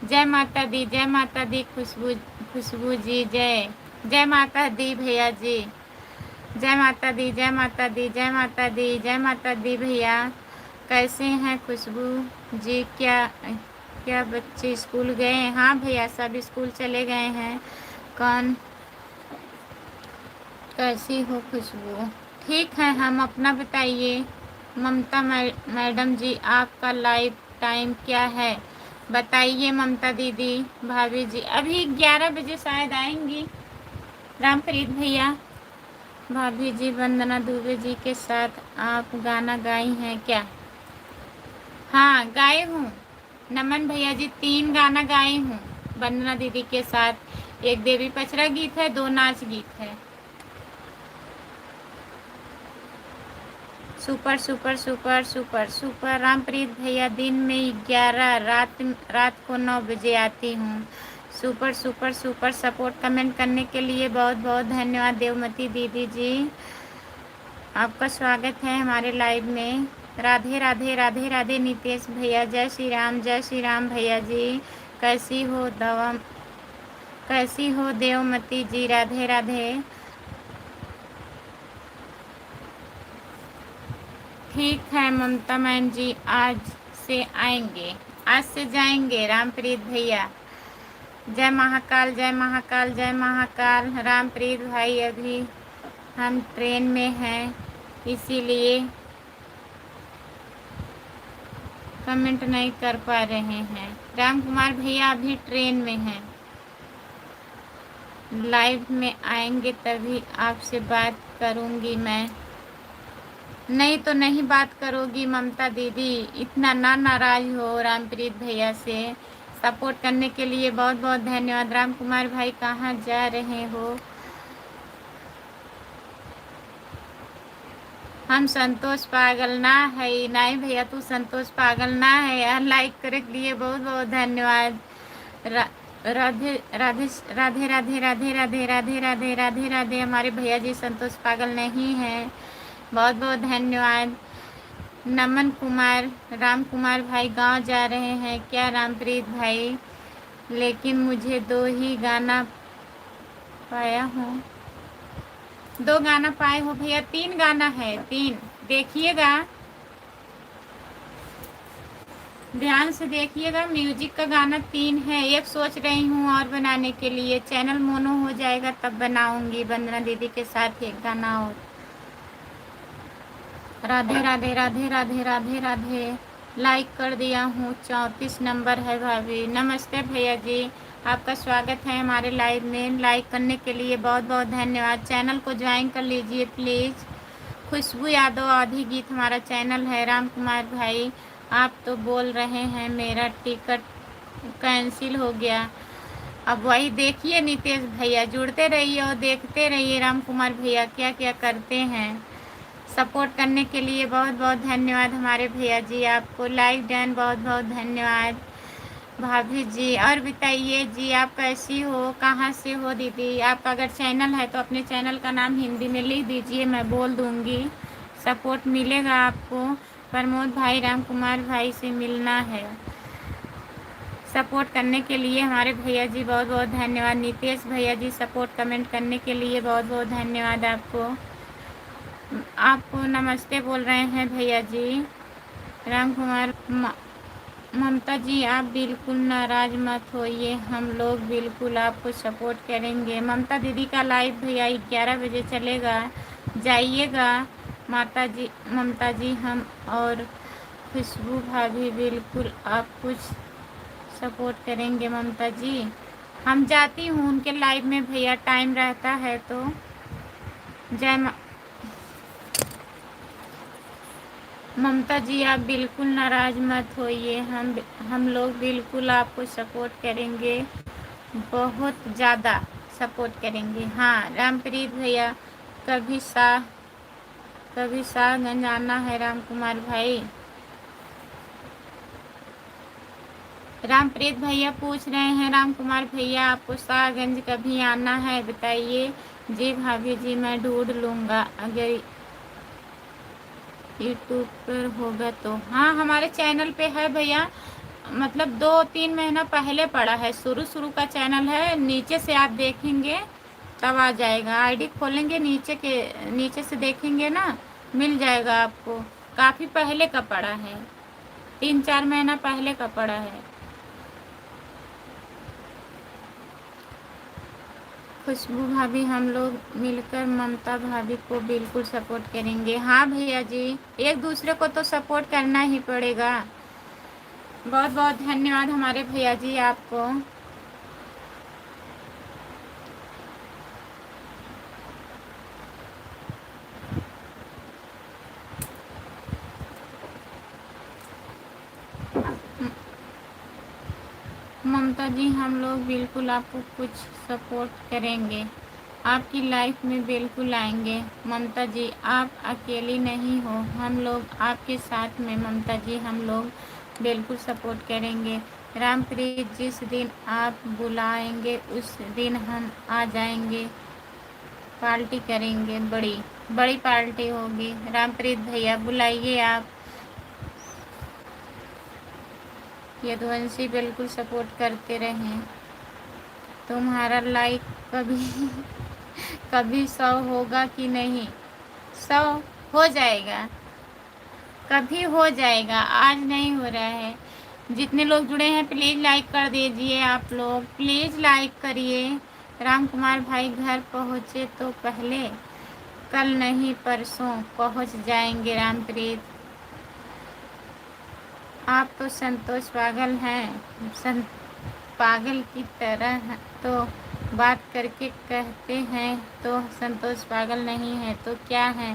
जय माता दी, जय माता दी खुशबू जी, जय माता दी भैया जी, जय माता दी, जय माता दी, जय माता दी, जय माता दी भैया। कैसे हैं खुशबू जी? क्या बच्चे स्कूल गए? हाँ भैया सब स्कूल चले गए हैं। कौन कैसी हो खुशबू? ठीक है, हम अपना बताइए। ममता मैडम जी आपका लाइव टाइम क्या है बताइए? ममता दीदी भाभी जी अभी 11 बजे शायद आएंगी। रामप्रीत भैया भाभी जी वंदना दुबे जी के साथ आप गाना गाई हैं क्या? हाँ गाए हूँ नमन भैया जी, 3 गाना गाई हूँ वंदना दीदी के साथ। एक देवी पचरा गीत है, 2 नाच गीत है। Super super super super super. Rampreet भैया दिन में 11, रात को 9 बजे आती हूँ। Super super super. Support comment करने के लिए बहुत बहुत धन्यवाद। देवमती दीदी जी आपका स्वागत है हमारे लाइव में। राधे राधे राधे राधे। नितेश भैया जय श्री राम भैया जी। कैसी हो देवमती जी? राधे राधे। ठीक है ममता मैम जी, आज से आएंगे, आज से जाएंगे रामप्रीत भैया। जय महाकाल, जय महाकाल, जय महाकाल। रामप्रीत भाई अभी हम ट्रेन में हैं इसीलिए कमेंट नहीं कर पा रहे हैं। राम कुमार भैया अभी ट्रेन में हैं, लाइव में आएंगे तभी आपसे बात करूंगी मैं। नहीं तो नहीं बात करोगी ममता दीदी, इतना ना नाराज हो रामप्रीत भैया से। सपोर्ट करने के लिए बहुत बहुत धन्यवाद। राम कुमार भाई कहाँ जा रहे हो? हम संतोष पागल ना है। नहीं भैया, तू संतोष पागल ना है यार। लाइक करे के लिए बहुत बहुत धन्यवाद। रा- राधे राधे राधे राधे राधे राधे राधे राधे राधे राधे। हमारे भैया जी संतोष पागल नहीं है। बहुत बहुत धन्यवाद। नमन कुमार, राम कुमार भाई गांव जा रहे हैं क्या रामप्रीत भाई? लेकिन मुझे 2 ही गाना पाया हूँ। 2 गाना पाए हो भैया? 3 गाना है, 3 देखिएगा, ध्यान से देखिएगा। म्यूजिक का गाना 3 है। एक सोच रही हूँ और बनाने के लिए, चैनल मोनो हो जाएगा तब बनाऊंगी वंदना दीदी के साथ एक गाना और। राधे राधे राधे राधे राधे राधे। लाइक कर दिया हूँ, 34 नंबर है भाभी। नमस्ते भैया जी, आपका स्वागत है हमारे लाइव में। लाइक करने के लिए बहुत बहुत धन्यवाद। चैनल को ज्वाइन कर लीजिए प्लीज़। खुशबू यादव आधी गीत हमारा चैनल है। राम कुमार भाई, आप तो बोल रहे हैं मेरा टिकट कैंसिल हो गया। अब वही देखिए नितेश भैया, जुड़ते रहिए और देखते रहिए राम कुमार भैया क्या क्या करते हैं। सपोर्ट करने के लिए बहुत बहुत धन्यवाद हमारे भैया जी। आपको लाइक डन, बहुत बहुत धन्यवाद भाभी जी। और बताइए जी, आप कैसी हो, कहाँ से हो दीदी? आपका अगर चैनल है तो अपने चैनल का नाम हिंदी में लिख दीजिए, मैं बोल दूंगी, सपोर्ट मिलेगा आपको। प्रमोद भाई, राम कुमार भाई से मिलना है। सपोर्ट करने के लिए हमारे भैया जी बहुत बहुत धन्यवाद। नितेश भैया जी सपोर्ट कमेंट करने के लिए बहुत बहुत धन्यवाद आपको। आपको नमस्ते बोल रहे हैं भैया जी। राम कुमार, ममता जी आप बिल्कुल नाराज मत होइए, हम लोग बिल्कुल आपको सपोर्ट करेंगे। ममता दीदी का लाइव भैया 11 बजे चलेगा, जाइएगा। माता जी, ममता जी, हम और खुशबू भाभी बिल्कुल आप कुछ सपोर्ट करेंगे। ममता जी, हम जाती हूँ उनके लाइव में भैया, टाइम रहता है तो। जय ममता जी, आप बिल्कुल नाराज मत होइए, हम लोग बिल्कुल आपको सपोर्ट करेंगे, बहुत ज़्यादा सपोर्ट करेंगे। हाँ रामप्रीत भैया, कभी शाहगंज आना है राम कुमार भाई। रामप्रीत भैया पूछ रहे हैं राम कुमार भैया आपको शाहगंज कभी आना है बताइए। जी भाभी जी, मैं ढूंढ लूँगा, अगर यूट्यूब पर होगा तो। हाँ हमारे चैनल पे है भैया, मतलब 2-3 महीना पहले पड़ा है, शुरू शुरू का चैनल है। नीचे से आप देखेंगे तब आ जाएगा, आईडी खोलेंगे नीचे से देखेंगे ना, मिल जाएगा आपको। काफ़ी पहले का पड़ा है, 3-4 महीना पहले का पड़ा है। खुशबू भाभी, हम लोग मिलकर ममता भाभी को बिल्कुल सपोर्ट करेंगे। हाँ भैया जी, एक दूसरे को तो सपोर्ट करना ही पड़ेगा। बहुत बहुत धन्यवाद हमारे भैया जी आपको। ममता जी, हम लोग बिल्कुल आपको कुछ सपोर्ट करेंगे, आपकी लाइफ में बिल्कुल आएंगे। ममता जी, आप अकेली नहीं हो, हम लोग आपके साथ में। ममता जी, हम लोग बिल्कुल सपोर्ट करेंगे। रामप्रीत, जिस दिन आप बुलाएंगे उस दिन हम आ जाएंगे, पार्टी करेंगे, बड़ी बड़ी पार्टी होगी। रामप्रीत भैया बुलाइए आप। यदुवंशी, बिल्कुल सपोर्ट करते रहें। तुम्हारा लाइक कभी कभी 100 होगा कि नहीं? 100 हो जाएगा, कभी हो जाएगा, आज नहीं हो रहा है। जितने लोग जुड़े हैं प्लीज़ लाइक कर दीजिए, आप लोग प्लीज़ लाइक करिए। राम कुमार भाई, घर पहुँचे तो पहले, कल नहीं परसों पहुँच जाएंगे। रामप्रीत, आप तो संतोष पागल हैं, पागल की तरह तो बात करके कहते हैं, तो संतोष पागल नहीं है तो क्या है?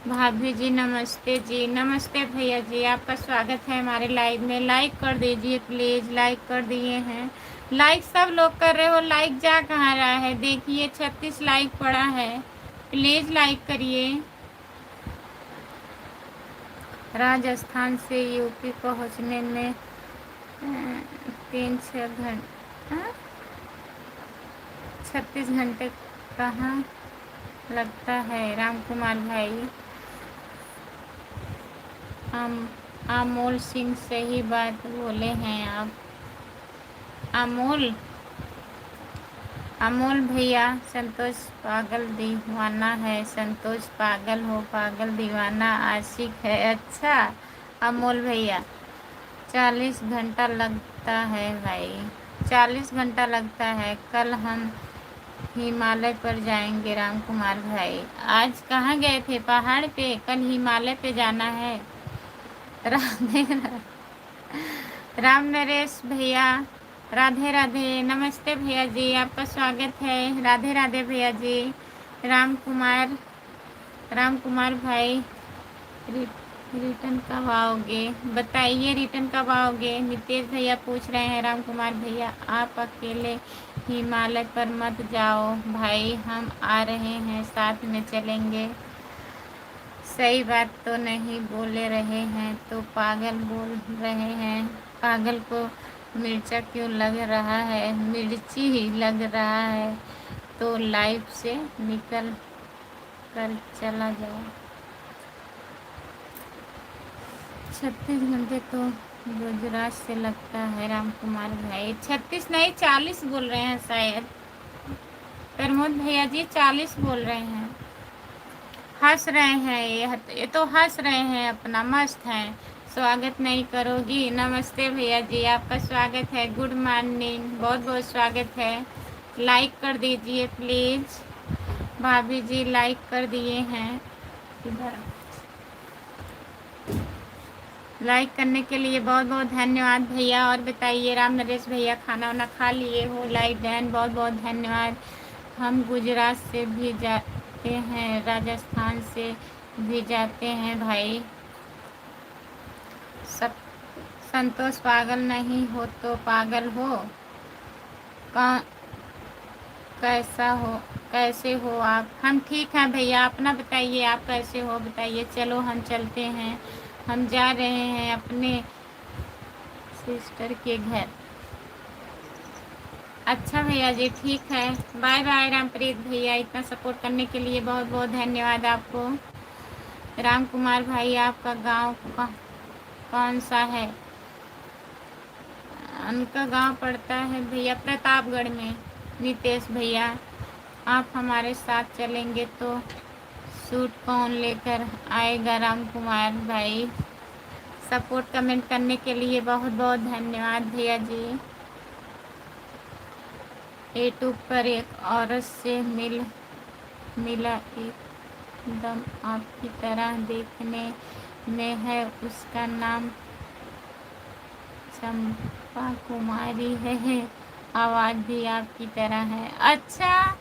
भाभी जी नमस्ते जी। नमस्ते भैया जी, आपका स्वागत है हमारे लाइव में। लाइक कर दीजिए प्लीज़। लाइक कर दिए हैं, लाइक सब लोग कर रहे हो, लाइक जा कहाँ रहा है? देखिए 36 लाइक पड़ा है, प्लीज़ लाइक करिए। राजस्थान से यूपी पहुंचने में 3-6 घंटे 36 घंटे कहाँ लगता है? राम कुमार भाई, अमोल सिंह सही बात बोले हैं आप। अमोल भैया, संतोष पागल दीवाना है। संतोष पागल हो, पागल दीवाना आशिक है। अच्छा अमोल भैया, 40 घंटा लगता है भाई, 40 घंटा लगता है। कल हम हिमालय पर जाएंगे। राम कुमार भाई, आज कहाँ गए थे? पहाड़ पे? कल हिमालय पे जाना है। राधे राम नरेश भैया, राधे राधे। नमस्ते भैया जी, आपका स्वागत है। राधे राधे भैया जी। राम कुमार भाई, रिटर्न कब आओगे? बताइए रिटर्न कब आओगे? नितेश भैया पूछ रहे हैं राम कुमार भैया, आप अकेले हिमालय पर मत जाओ भाई, हम आ रहे हैं, साथ में चलेंगे। सही बात तो नहीं बोले रहे हैं तो पागल बोल रहे हैं। पागल को मिर्चा क्यों लग रहा है? मिर्ची ही लग रहा है तो लाइफ से निकल कर चला जाओ। 36 घंटे तो गुजरात से लगता है। राम कुमार भाई 36 नहीं 40 बोल रहे हैं शायद। प्रमोद भैया जी 40 बोल रहे हैं। हंस रहे हैं ये तो हंस रहे हैं, अपना मस्त हैं। स्वागत नहीं करोगी? नमस्ते भैया जी, आपका स्वागत है। गुड मॉर्निंग, बहुत बहुत स्वागत है। लाइक कर दीजिए प्लीज़। भाभी जी लाइक कर दिए हैं। इधर लाइक करने के लिए बहुत बहुत धन्यवाद भैया। और बताइए राम नरेश भैया, खाना वाना खा लिए हो? लाइक डन, बहुत बहुत धन्यवाद। हम गुजरात से भी जाते हैं, राजस्थान से भी जाते हैं भाई। सब संतोष पागल नहीं हो तो पागल हो। कैसे हो आप? हम ठीक हैं भैया, अपना बताइए आप कैसे हो? बताइए। चलो हम चलते हैं, हम जा रहे हैं अपने सिस्टर के घर। अच्छा भैया जी, ठीक है, बाय बाय। रामप्रीत भैया, इतना सपोर्ट करने के लिए बहुत बहुत धन्यवाद आपको। राम कुमार भाई, आपका गांव कौन सा है? उनका गांव पड़ता है भैया प्रतापगढ़ में। नितेश भैया, आप हमारे साथ चलेंगे तो सूट कौन लेकर आएगा? राम कुमार भाई, सपोर्ट कमेंट करने के लिए बहुत बहुत धन्यवाद भैया जी। यूट्यूब पर एक औरत से मिला, एकदम आपकी तरह देखने में है। उसका नाम चंपा कुमारी है, आवाज़ भी आपकी तरह है। अच्छा,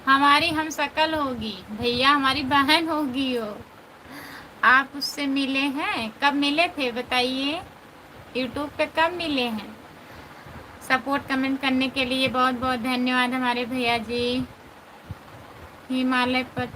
हमारी हम शक्ल होगी भैया, हमारी बहन होगी वो। आप उससे मिले हैं? कब मिले थे बताइए? यूट्यूब पे कब मिले हैं? सपोर्ट कमेंट करने के लिए बहुत बहुत धन्यवाद हमारे भैया जी। हिमालय पर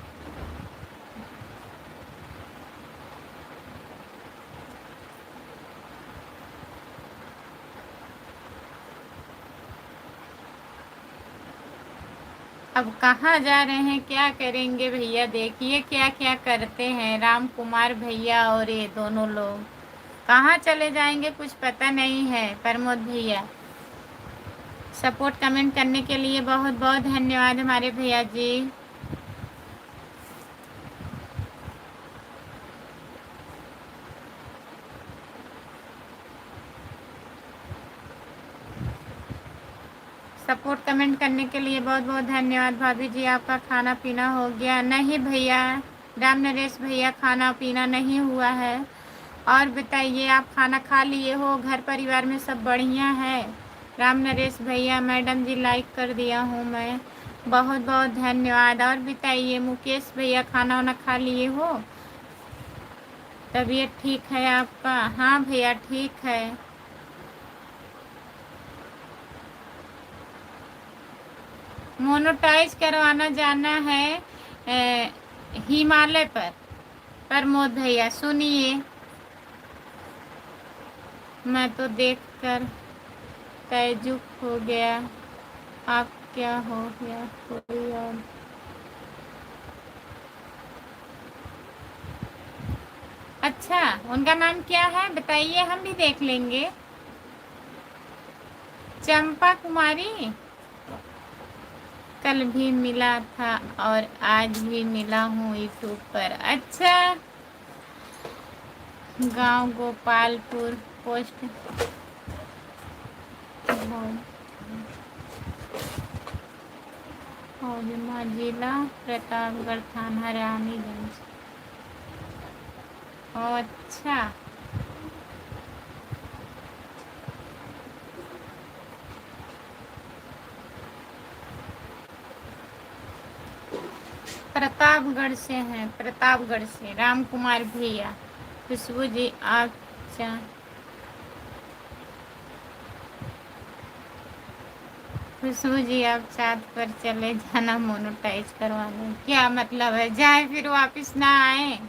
अब कहाँ जा रहे हैं, क्या करेंगे भैया? देखिए क्या क्या करते हैं राम कुमार भैया और ये दोनों लोग। कहाँ चले जाएंगे कुछ पता नहीं है। प्रमोद भैया, सपोर्ट कमेंट करने के लिए बहुत बहुत धन्यवाद हमारे भैया जी। सपोर्ट कमेंट करने के लिए बहुत बहुत धन्यवाद। भाभी जी, आपका खाना पीना हो गया? नहीं भैया, राम नरेश भैया, खाना पीना नहीं हुआ है। और बताइए, आप खाना खा लिए हो? घर परिवार में सब बढ़िया है? राम नरेश भैया, मैडम जी लाइक कर दिया हूँ मैं, बहुत बहुत धन्यवाद। और बताइए मुकेश भैया, खाना वाना खा लिए हो? तबीयत ठीक है आपका? हाँ भैया ठीक है। मोनोटाइज करवाना जाना है हिमालय पर। प्रमोद भैया सुनिए, मैं तो देखकर ताज्जुब हो गया। आप क्या हो गया कोई और? अच्छा, उनका नाम क्या है बताइए, हम भी देख लेंगे। चंपा कुमारी। कल भी मिला था और आज भी मिला हूँ यूट्यूब पर। अच्छा, गांव गोपालपुर, पोस्ट हौजमा, जिला प्रतापगढ़, थाना रानीगंज। अच्छा, प्रतापगढ़ से हैं, प्रतापगढ़ से राम कुमार भैया। खुशबू जी आप खुशबू जी आप चाँद पर चले जाना, मोनोटाइज करवा लें। क्या मतलब है, जाए फिर वापस ना आए?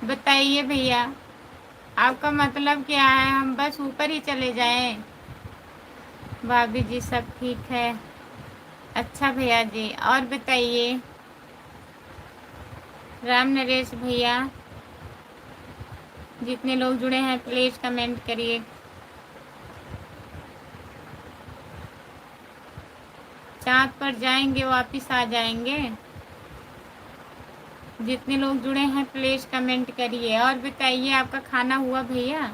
बताइए भैया, आपका मतलब क्या है? हम बस ऊपर ही चले जाएं? भाभी जी सब ठीक है? अच्छा भैया जी, और बताइए। राम नरेश भैया, जितने लोग जुड़े हैं प्लीज कमेंट करिए। चाँद पर जाएंगे वापस आ जाएंगे? जितने लोग जुड़े हैं प्लीज कमेंट करिए। और बताइए, आपका खाना हुआ भैया?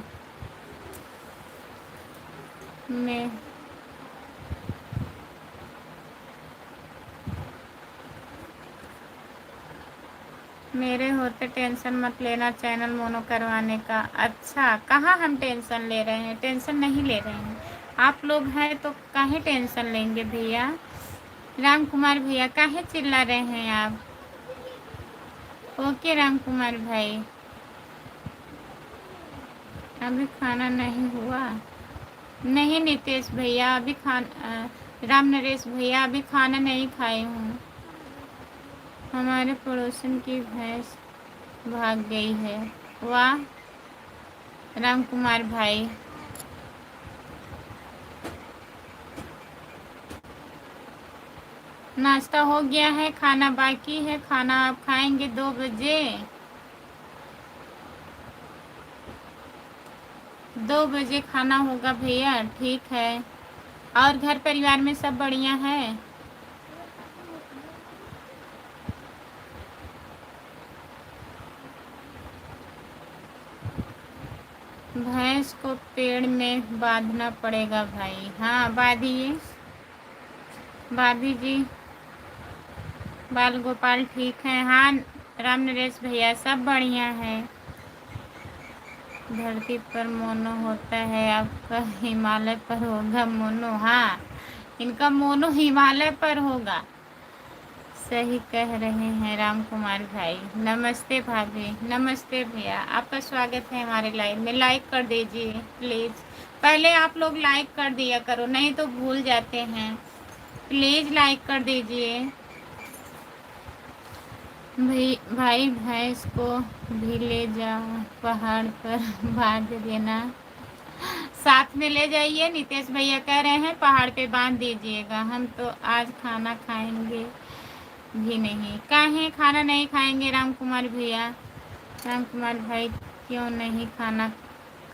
मैं मेरे होते टेंशन मत लेना चैनल मोनो करवाने का। अच्छा, कहाँ हम टेंशन ले रहे हैं? टेंशन नहीं ले रहे हैं। आप लोग हैं तो काहे टेंशन लेंगे भैया? राम कुमार भैया काहे चिल्ला रहे हैं आप? ओके राम कुमार भाई, अभी खाना नहीं हुआ? नहीं नितेश भैया, अभी राम नरेश भैया अभी खाना नहीं खाई हूँ। हमारे पड़ोसन की भैंस भाग गई है। वाह राम कुमार भाई, नाश्ता हो गया है, खाना बाकी है। खाना आप खाएंगे 2 बजे? 2 बजे खाना होगा भैया, ठीक है। और घर परिवार में सब बढ़िया है? भैंस को पेड़ में बांधना पड़ेगा भाई। हाँ बांधिए। भाभी जी बाल गोपाल ठीक है? हाँ राम नरेश भैया सब बढ़िया है। धरती पर मोनो होता है, आपका हिमालय पर होगा मोनो। हाँ, इनका मोनो हिमालय पर होगा। सही कह रहे हैं राम कुमार भाई। नमस्ते भाभी। नमस्ते भैया, आपका स्वागत है हमारे लाइव में। लाइक कर दीजिए प्लीज़। पहले आप लोग लाइक कर दिया करो, नहीं तो भूल जाते हैं। प्लीज़ लाइक कर दीजिए। भाई भैंस को भी ले जाओ, पहाड़ पर बांध देना। साथ में ले जाइए, नितेश भैया कह रहे हैं पहाड़ पे बांध दीजिएगा। हम तो आज खाना खाएंगे भी नहीं। काहे खाना नहीं खाएंगे राम कुमार भैया? राम कुमार भाई क्यों नहीं खाना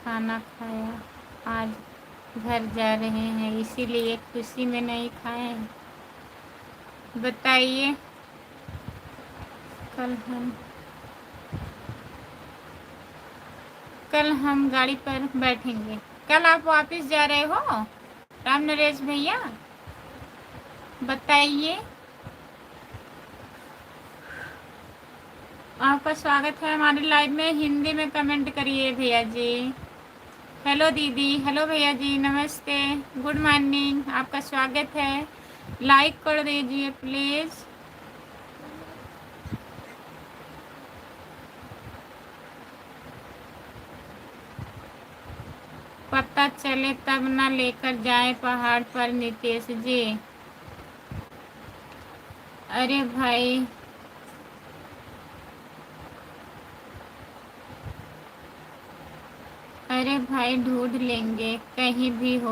खाना खाया? आज घर जा रहे हैं इसीलिए खुशी में नहीं खाए? बताइए। कल हम गाड़ी पर बैठेंगे। कल आप वापस जा रहे हो राम नरेश भैया? बताइए। आपका स्वागत है हमारे लाइव में। हिंदी में कमेंट करिए भैया जी। हेलो दीदी, हेलो भैया जी, नमस्ते, गुड मॉर्निंग, आपका स्वागत है। लाइक कर दीजिए प्लीज़। पता चले तब ना लेकर जाए पहाड़ पर नितेश जी। अरे भाई भाई ढूंढ लेंगे कहीं भी हो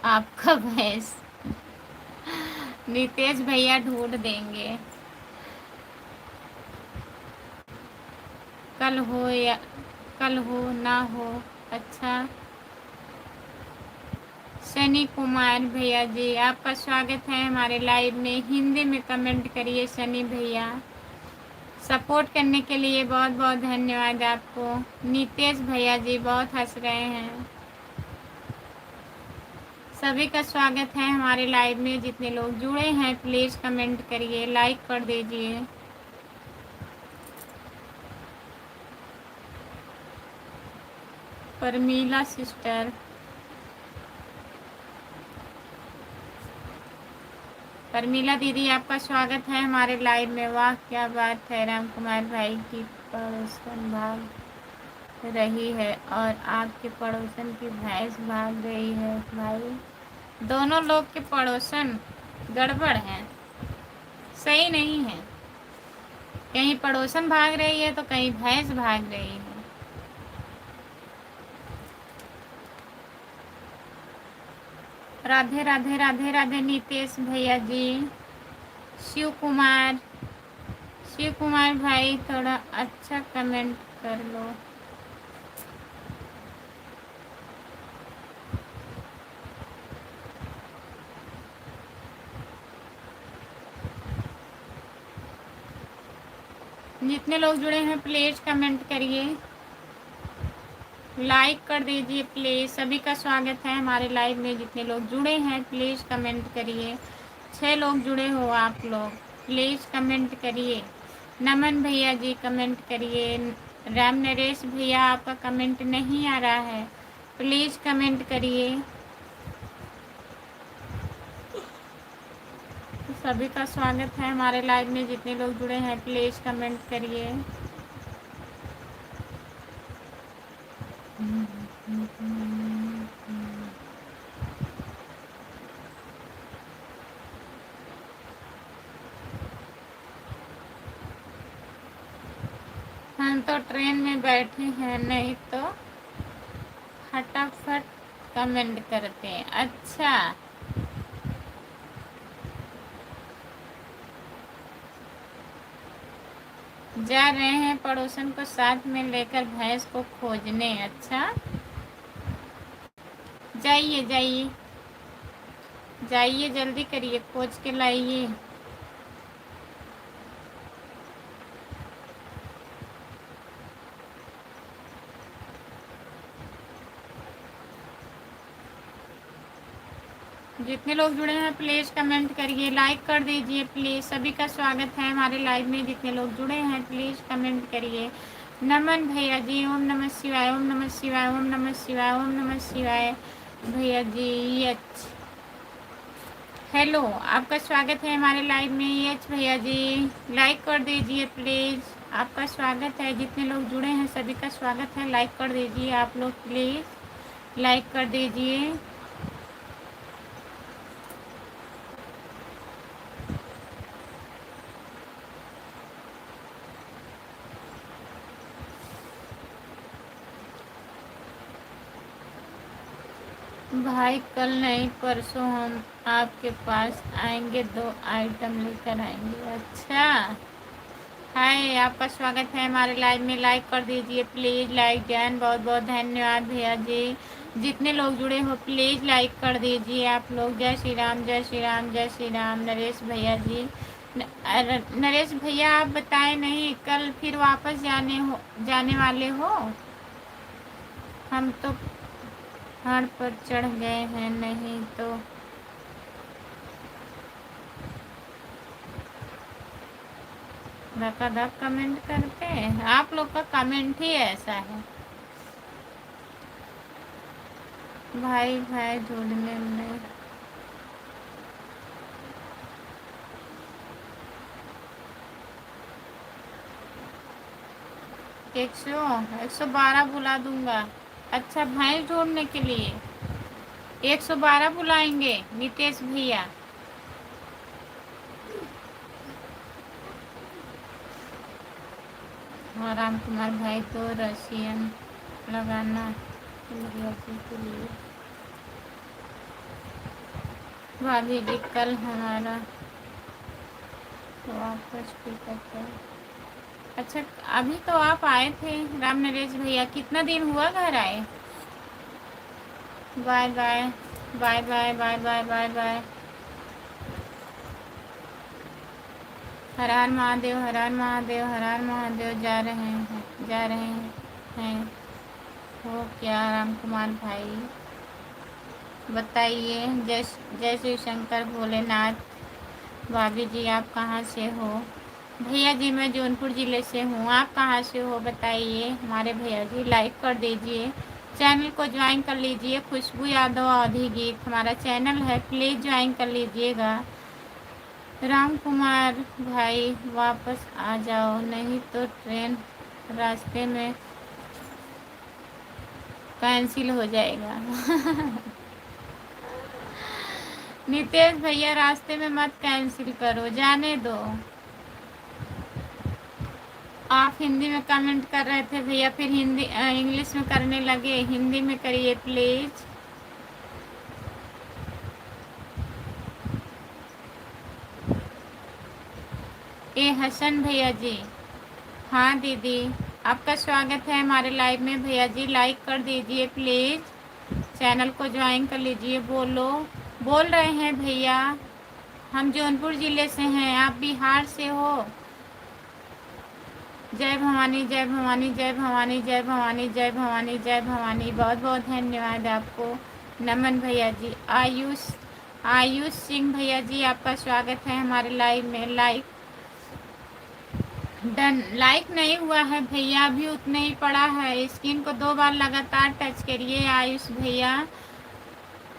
आपका भैंस। नितेश भैया ढूंढ देंगे, कल हो या कल हो ना हो। अच्छा, शनि कुमार भैया जी आपका स्वागत है हमारे लाइव में। हिंदी में कमेंट करिए शनि भैया। सपोर्ट करने के लिए बहुत बहुत धन्यवाद आपको। नितेश भैया जी बहुत हंस रहे हैं। सभी का स्वागत है हमारे लाइव में। जितने लोग जुड़े हैं प्लीज़ कमेंट करिए, लाइक कर दीजिए। परमीला सिस्टर, परमीला दीदी आपका स्वागत है हमारे लाइव में। वाह क्या बात है, राम कुमार भाई की पड़ोसन भाग रही है और आपके पड़ोसन की भैंस भाग गई है। भाई दोनों लोग के पड़ोसन गड़बड़ हैं, सही नहीं है। कहीं पड़ोसन भाग रही है तो कहीं भैंस भाग रही है। राधे राधे राधे राधे नितेश भैया जी। शिव कुमार, शिव कुमार भाई थोड़ा अच्छा कमेंट कर लो। जितने लोग जुड़े हैं प्लीज़ कमेंट करिए, लाइक कर दीजिए प्लीज़। सभी का स्वागत है हमारे लाइव में। जितने लोग जुड़े हैं प्लीज़ कमेंट करिए। 6 लोग जुड़े हो आप लोग, प्लीज़ कमेंट करिए। नमन भैया जी कमेंट करिए। राम नरेश भैया आपका कमेंट नहीं आ रहा है, प्लीज़ कमेंट करिए। सभी का स्वागत है हमारे लाइव में। जितने लोग जुड़े हैं प्लीज़ कमेंट करिए। हम तो ट्रेन में बैठे हैं, नहीं तो फटाफट कमेंट करते हैं। अच्छा, जा रहे हैं पड़ोसन को साथ में लेकर भैंस को खोजने। अच्छा, जाइए जाइए जाइए, जल्दी करिए, खोज के लाइए। जितने लोग जुड़े हैं प्लीज़ कमेंट करिए, लाइक कर दीजिए प्लीज़। सभी का स्वागत है हमारे लाइव में। जितने लोग जुड़े हैं प्लीज़ कमेंट करिए। नमन भैया जी, ओम नमः शिवाय, ओम नमः शिवाय, ओम नमः शिवाय, ओम नमः शिवाय भैया जी। यच हेलो, आपका स्वागत है हमारे लाइव में। यच भैया जी लाइक कर दीजिए प्लीज़, आपका स्वागत है। जितने लोग जुड़े हैं सभी का स्वागत है, लाइक कर दीजिए आप लोग प्लीज़, लाइक कर दीजिए। भाई कल नहीं परसों हम आपके पास आएंगे, 2 आइटम लेकर आएंगे। अच्छा, हाय आपका स्वागत है हमारे लाइव में। लाइक कर दीजिए प्लीज़, लाइक डन, बहुत बहुत धन्यवाद भैया जी। जितने लोग जुड़े हो प्लीज़ लाइक कर दीजिए आप लोग। जय श्री राम, जय श्री राम, जय श्री राम। नरेश भैया जी, नरेश भैया आप बताए नहीं, कल फिर वापस जाने वाले हो? हम तो पहाड़ पर चढ़ गए हैं, नहीं तो धक्का-धक कमेंट करते हैं। आप लोग का कमेंट ही ऐसा है। भाई भाई ढूंढने में 112 बुला दूंगा। अच्छा, भैंस ढूंढने के लिए 112 बुलाएंगे नितेश भैया। हाँ राम कुमार भाई, तो रशियन लगाना भैया जी के लिए। भाभी जी कल हमारा वापस पिकअप है। अच्छा, अभी तो आप आए थे राम नरेश भैया, कितना दिन हुआ घर आए? Bye bye bye bye bye bye bye bye. हर हर महादेव, हर हर महादेव, हर हर महादेव। जा रहे हैं, जा रहे हैं। हो क्या राम कुमार भाई, बताइए। जय जय श्री शंकर भोलेनाथ। भाभी जी आप कहाँ से हो? भैया जी मैं जौनपुर ज़िले से हूँ, आप कहाँ से हो बताइए हमारे भैया जी। लाइक कर दीजिए, चैनल को ज्वाइन कर लीजिए। खुशबू यादव अवधी गीत हमारा चैनल है, प्लीज़ ज्वाइन कर लीजिएगा। राम कुमार भाई वापस आ जाओ, नहीं तो ट्रेन रास्ते में कैंसिल हो जाएगा। नितेश भैया रास्ते में मत कैंसिल करो, जाने दो। आप हिंदी में कमेंट कर रहे थे भैया, फिर हिंदी इंग्लिश में करने लगे। हिंदी में करिए प्लीज़। ए हसन भैया जी। हाँ दीदी, आपका स्वागत है हमारे लाइव में। भैया जी लाइक कर दीजिए प्लीज़, चैनल को ज्वाइन कर लीजिए। बोलो, बोल रहे हैं भैया। हम जौनपुर ज़िले से हैं, आप बिहार से हो। जय भवानी, जय भवानी, जय भवानी, जय भवानी, जय भवानी, जय भवानी। बहुत बहुत धन्यवाद आपको। नमन भैया जी। आयुष सिंह भैया जी आपका स्वागत है हमारे लाइव में। Like done. लाइक नहीं हुआ है भैया, अभी उतना ही पड़ा है। स्क्रीन को 2 बार लगातार टच करिए आयुष भैया,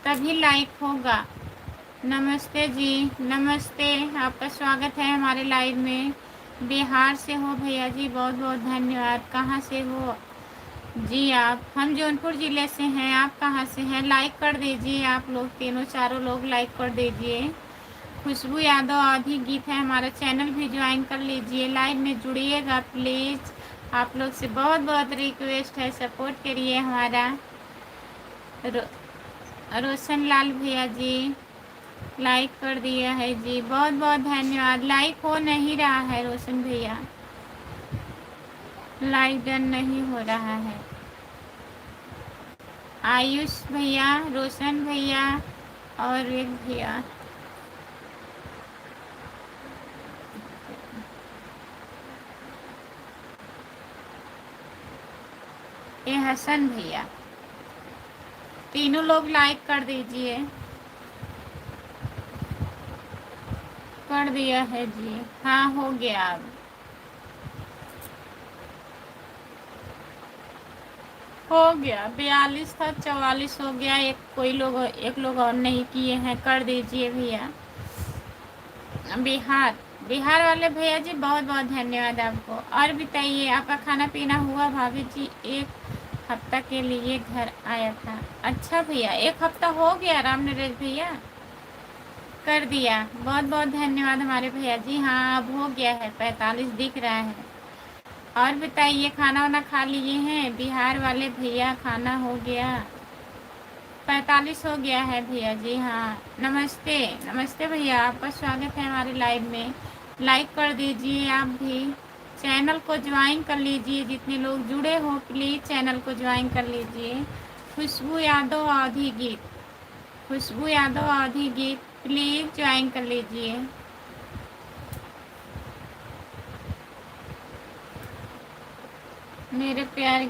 तभी लाइक होगा। नमस्ते जी, नमस्ते, आपका स्वागत है हमारे लाइव में। बिहार से हो भैया जी, बहुत बहुत धन्यवाद। कहाँ से हो जी आप? हम जौनपुर ज़िले से हैं, आप कहाँ से हैं? लाइक कर दीजिए आप लोग, तीनों चारों लोग लाइक कर दीजिए। खुशबू यादव आधी गीत है हमारा चैनल, भी ज्वाइन कर लीजिए। लाइव में जुड़िएगा प्लीज़, आप लोग से बहुत बहुत रिक्वेस्ट है, सपोर्ट करिए हमारा। रोशन लाल भैया जी लाइक कर दिया है जी, बहुत बहुत धन्यवाद। लाइक हो नहीं रहा है रोशन भैया, लाइक डन नहीं हो रहा है। आयुष भैया, रोशन भैया और एक भैया ये हसन भैया, तीनों लोग लाइक कर दीजिए। कर दिया है जी, हाँ हो गया। अब हो गया, 42 था 44 हो गया। एक लोग और नहीं किए हैं, कर दीजिए भैया। बिहार वाले भैया जी बहुत बहुत धन्यवाद आपको। और बताइए आपका खाना पीना हुआ? भाभी जी 1 हफ्ता के लिए घर आया था। अच्छा भैया, 1 हफ्ता हो गया राम नरेश भैया? कर दिया, बहुत बहुत धन्यवाद हमारे भैया जी। हाँ अब हो गया है, 45 दिख रहा है। और बताइए खाना वाना खा लिए हैं बिहार वाले भैया? खाना हो गया, 45 हो गया है भैया जी। हाँ नमस्ते, नमस्ते भैया, आपका स्वागत है हमारे लाइव में। लाइक कर दीजिए आप भी, चैनल को ज्वाइन कर लीजिए। जितने लोग जुड़े हो प्लीज़ चैनल को ज्वाइन कर लीजिए। खुशबू यादव आधी गीत, खुशबू यादव आधी गीत प्लीज़ ज्वाइन कर लीजिए। मेरे प्यार,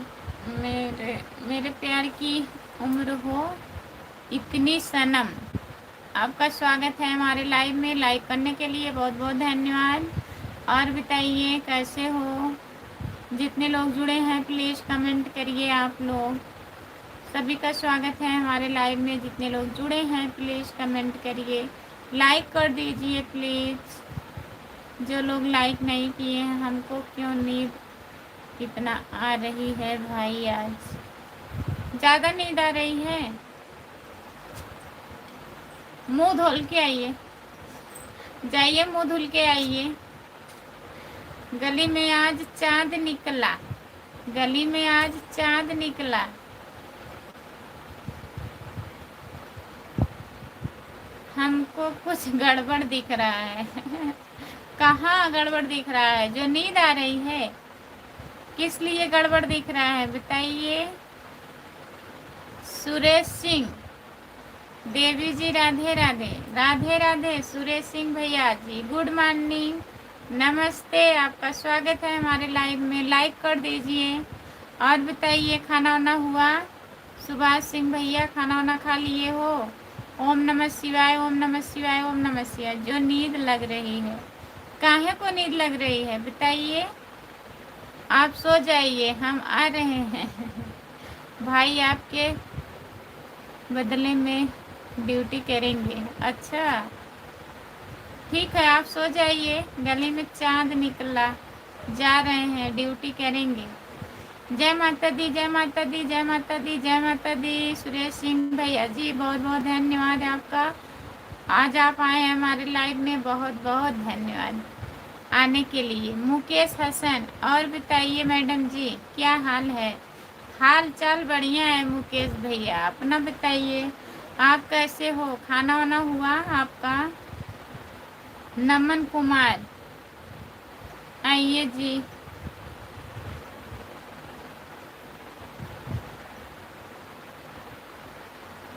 मेरे प्यार की उम्र हो इतनी सनम, आपका स्वागत है हमारे लाइव में। लाइक करने के लिए बहुत बहुत धन्यवाद। और बताइए कैसे हो? जितने लोग जुड़े हैं प्लीज़ कमेंट करिए आप लोग। सभी का स्वागत है हमारे लाइव में। जितने लोग जुड़े हैं प्लीज़ कमेंट करिए, लाइक कर दीजिए प्लीज़। जो लोग लाइक नहीं किए हैं, हमको क्यों नींद इतना आ रही है भाई? आज ज़्यादा नींद आ रही है? मुंह धुल के आइए, जाइए मुंह धुल के आइए। गली में आज चांद निकला, गली में आज चांद निकला। हमको कुछ गड़बड़ दिख रहा है। कहाँ गड़बड़ दिख रहा है? जो नींद आ रही है, किस लिए गड़बड़ दिख रहा है बताइए। सुरेश सिंह, देवी जी राधे राधे। राधे राधे सुरेश सिंह भैया जी, गुड मॉर्निंग, नमस्ते, आपका स्वागत है हमारे लाइव में। लाइक कर दीजिए और बताइए खाना वाना हुआ? सुभाष सिंह भैया खाना वाना खा लिए हो? ओम नमः शिवाय, ओम नमः शिवाय, ओम नमः शिवाय। जो नींद लग रही है, काहे को नींद लग रही है बताइए? आप सो जाइए, हम आ रहे हैं। भाई आपके बदले में ड्यूटी करेंगे। अच्छा ठीक है, आप सो जाइए, गली में चांद निकला, जा रहे हैं, ड्यूटी करेंगे। जय माता दी, जय माता दी, जय माता दी, जय माता दी। सुरेश सिंह भैया जी बहुत बहुत धन्यवाद आपका, आज आप आए हैं हमारे लाइव में, बहुत बहुत धन्यवाद आने के लिए। मुकेश हसन, और बताइए मैडम जी क्या हाल है? हाल चाल बढ़िया है मुकेश भैया, अपना बताइए, आप कैसे हो? खाना वाना हुआ आपका? नमन कुमार आइए जी।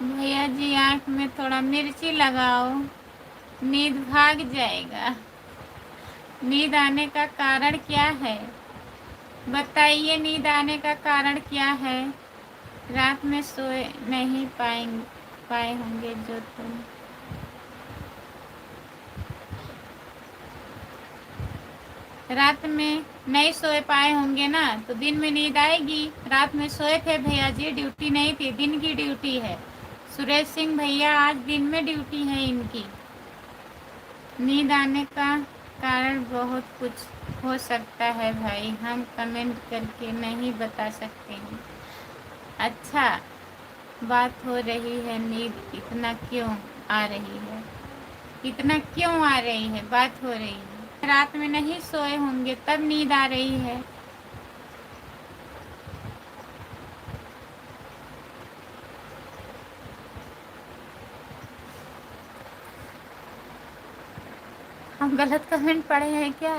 भैया जी आँख में थोड़ा मिर्ची लगाओ, नींद भाग जाएगा। नींद आने का कारण क्या है बताइए? नींद आने का कारण क्या है? रात में सोए नहीं पाए होंगे जो तुम। रात में नहीं सोए पाए होंगे ना, तो दिन में नींद आएगी। रात में सोए थे भैया जी, ड्यूटी नहीं थी, दिन की ड्यूटी है। सुरेश सिंह भैया आज दिन में ड्यूटी है इनकी। नींद आने का कारण बहुत कुछ हो सकता है भाई, हम कमेंट करके नहीं बता सकते हैं। अच्छा, बात हो रही है नींद इतना क्यों आ रही है? इतना क्यों आ रही है? बात हो रही है, रात में नहीं सोए होंगे तब नींद आ रही है। हम गलत कमेंट पढ़े हैं क्या?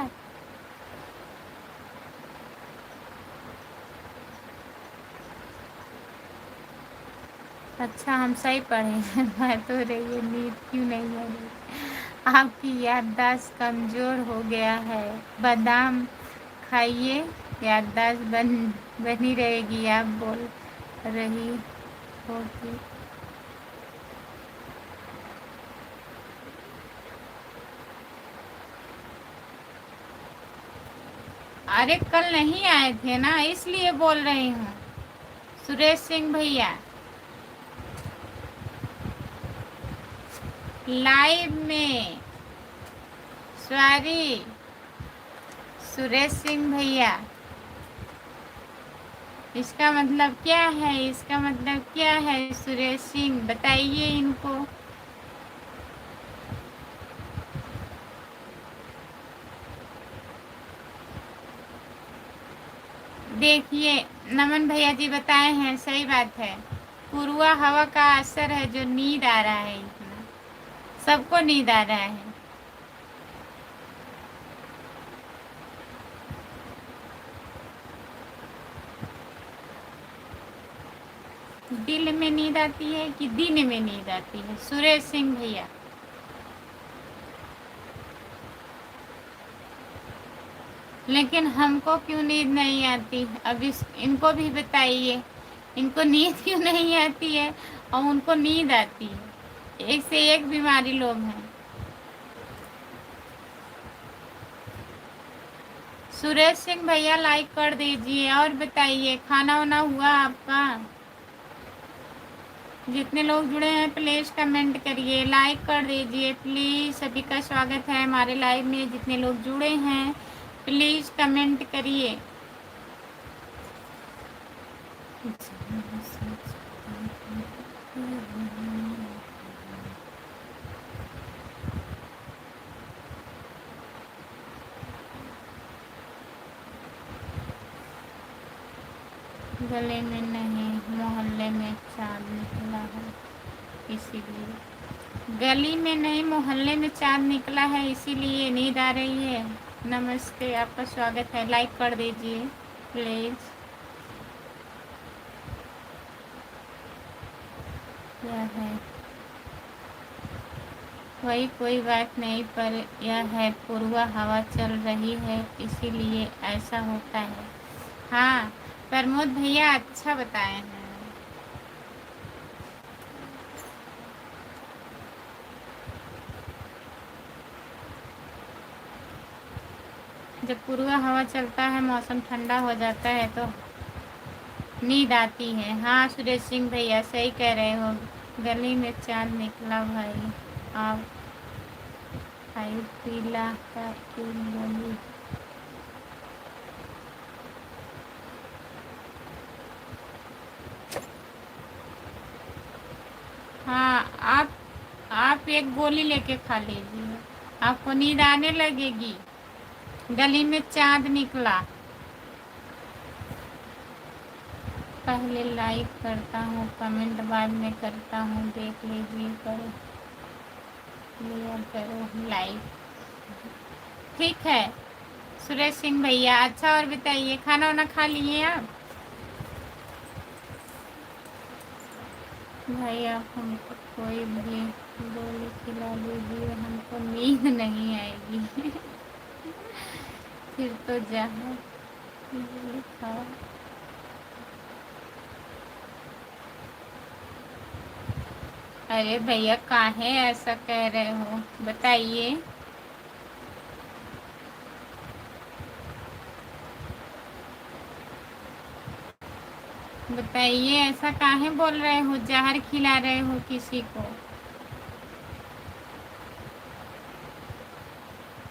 अच्छा हम सही पढ़े हैं। बात हो रही है नींद क्यों नहीं आ रही? आपकी याददाश्त कमज़ोर हो गया है, बादाम खाइए, याददाश्त बनी रहेगी। आप बोल रही हो कि अरे कल नहीं आए थे ना, इसलिए बोल रही हूँ सुरेश सिंह भैया। लाइव में सॉरी सुरेश सिंह भैया, इसका मतलब क्या है? इसका मतलब क्या है सुरेश सिंह, बताइए इनको। देखिए नमन भैया जी बताए हैं, सही बात है, पूर्वा हवा का असर है जो नींद आ रहा है, इतना सबको नींद आ रहा है। दिल में नींद आती है कि दिन में नींद आती है सुरेश सिंह भैया? लेकिन हमको क्यों नींद नहीं आती? अब इनको भी बताइए, इनको नींद क्यों नहीं आती है और उनको नींद आती है? एक से एक बीमारी लोग हैं। सुरेश सिंह भैया लाइक कर दीजिए और बताइए खाना वाना हुआ आपका? जितने लोग जुड़े हैं प्लीज़ कमेंट करिए, लाइक कर दीजिए प्लीज़। सभी का स्वागत है हमारे लाइव में, जितने लोग जुड़े हैं प्लीज़ कमेंट करिए। गले में नहीं, मोहल्ले में चांद निकला है इसीलिए। गली में नहीं मोहल्ले में चाँद निकला है, इसीलिए नींद आ रही है। नमस्ते, आपका स्वागत है। लाइक कर दीजिए प्लीज़। क्या है वही, कोई बात नहीं, पर यह है पूर्वा हवा चल रही है, इसीलिए ऐसा होता है। हाँ, प्रमोद भैया अच्छा बताए हैं। जब पूर्वा हवा चलता है, मौसम ठंडा हो जाता है तो नींद आती है। हाँ सुरेश सिंह भैया सही कह रहे हो, गली में चाँद निकला भाई। आप भाई पीला का क्यों बोली। हाँ, आप एक गोली लेके खा लीजिए, आपको नींद आने लगेगी। गली में चाँद निकला। पहले लाइक करता हूँ, कमेंट बाद में करता हूँ, देख लीजिए, करो लिया करो लाइक। ठीक है सुरेश सिंह भैया। अच्छा और बताइए, खाना वाना खा लिए आप? भाई आप हमको कोई भी गोली खिला दीजिए, हमको नींद नहीं आएगी। फिर तो जहाँ गोली खाओ। अरे भैया काहे ऐसा कह रहे हो, बताइए। बताइए ऐसा काहे बोल रहे हो, जहर खिला रहे हो किसी को।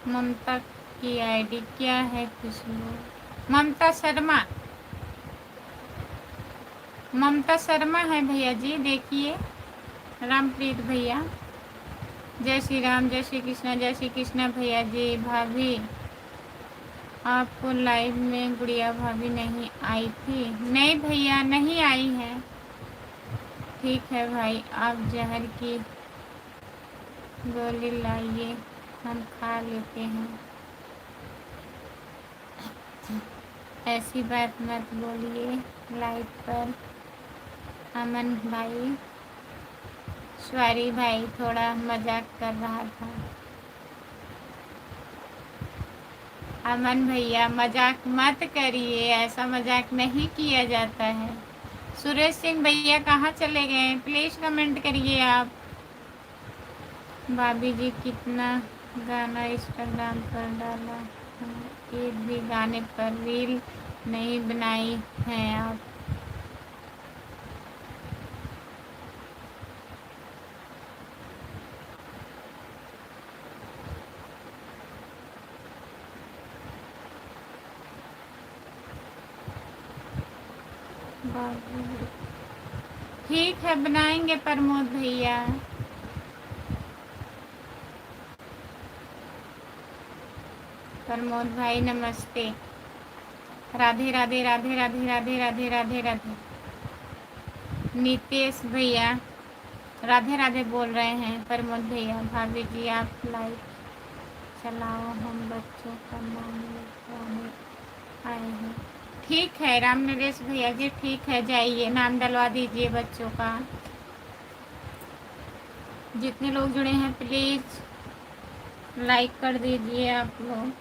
ममता की आईडी क्या है खुशबू? ममता शर्मा, ममता शर्मा है भैया जी, देखिए। रामप्रीत भैया, जय श्री राम, जय श्री कृष्णा, जय श्री कृष्णा भैया जी। भाभी आपको लाइव में गुड़िया भाभी नहीं आई थी? नहीं भैया नहीं आई है। ठीक है भाई, आप जहर की गोली लाइए, हम खा लेते हैं। ऐसी बात मत बोलिए लाइव पर। अमन भाई, सॉरी भाई, थोड़ा मजाक कर रहा था। अमन भैया मजाक मत करिए, ऐसा मजाक नहीं किया जाता है। सुरेश सिंह भैया कहाँ चले गए, प्लीज़ कमेंट करिए आप। भाभी जी कितना गाना इंस्टाग्राम पर डाला, एक भी गाने पर रील नहीं बनाई हैं आप। ठीक है बनाएंगे प्रमोद भैया। प्रमोद भाई नमस्ते। राधे राधे राधे राधे राधे राधे राधे राधे। नितेश भैया राधे राधे बोल रहे हैं। प्रमोद भैया, भाभी जी आप लाइक चलाओ, हम बच्चों का नाम लिखवाने आए हैं। ठीक है राम नरेश भैया जी, ठीक है, जाइए नाम डलवा दीजिए बच्चों का। जितने लोग जुड़े हैं प्लीज़ लाइक कर दीजिए आप लोग।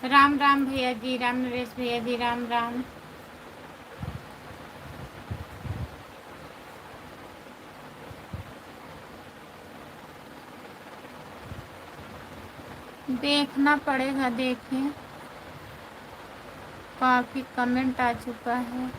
राम राम भैया जी, राम नरेश भैया जी, राम राम। देखना पड़ेगा, देखें काफ़ी कमेंट आ चुका है।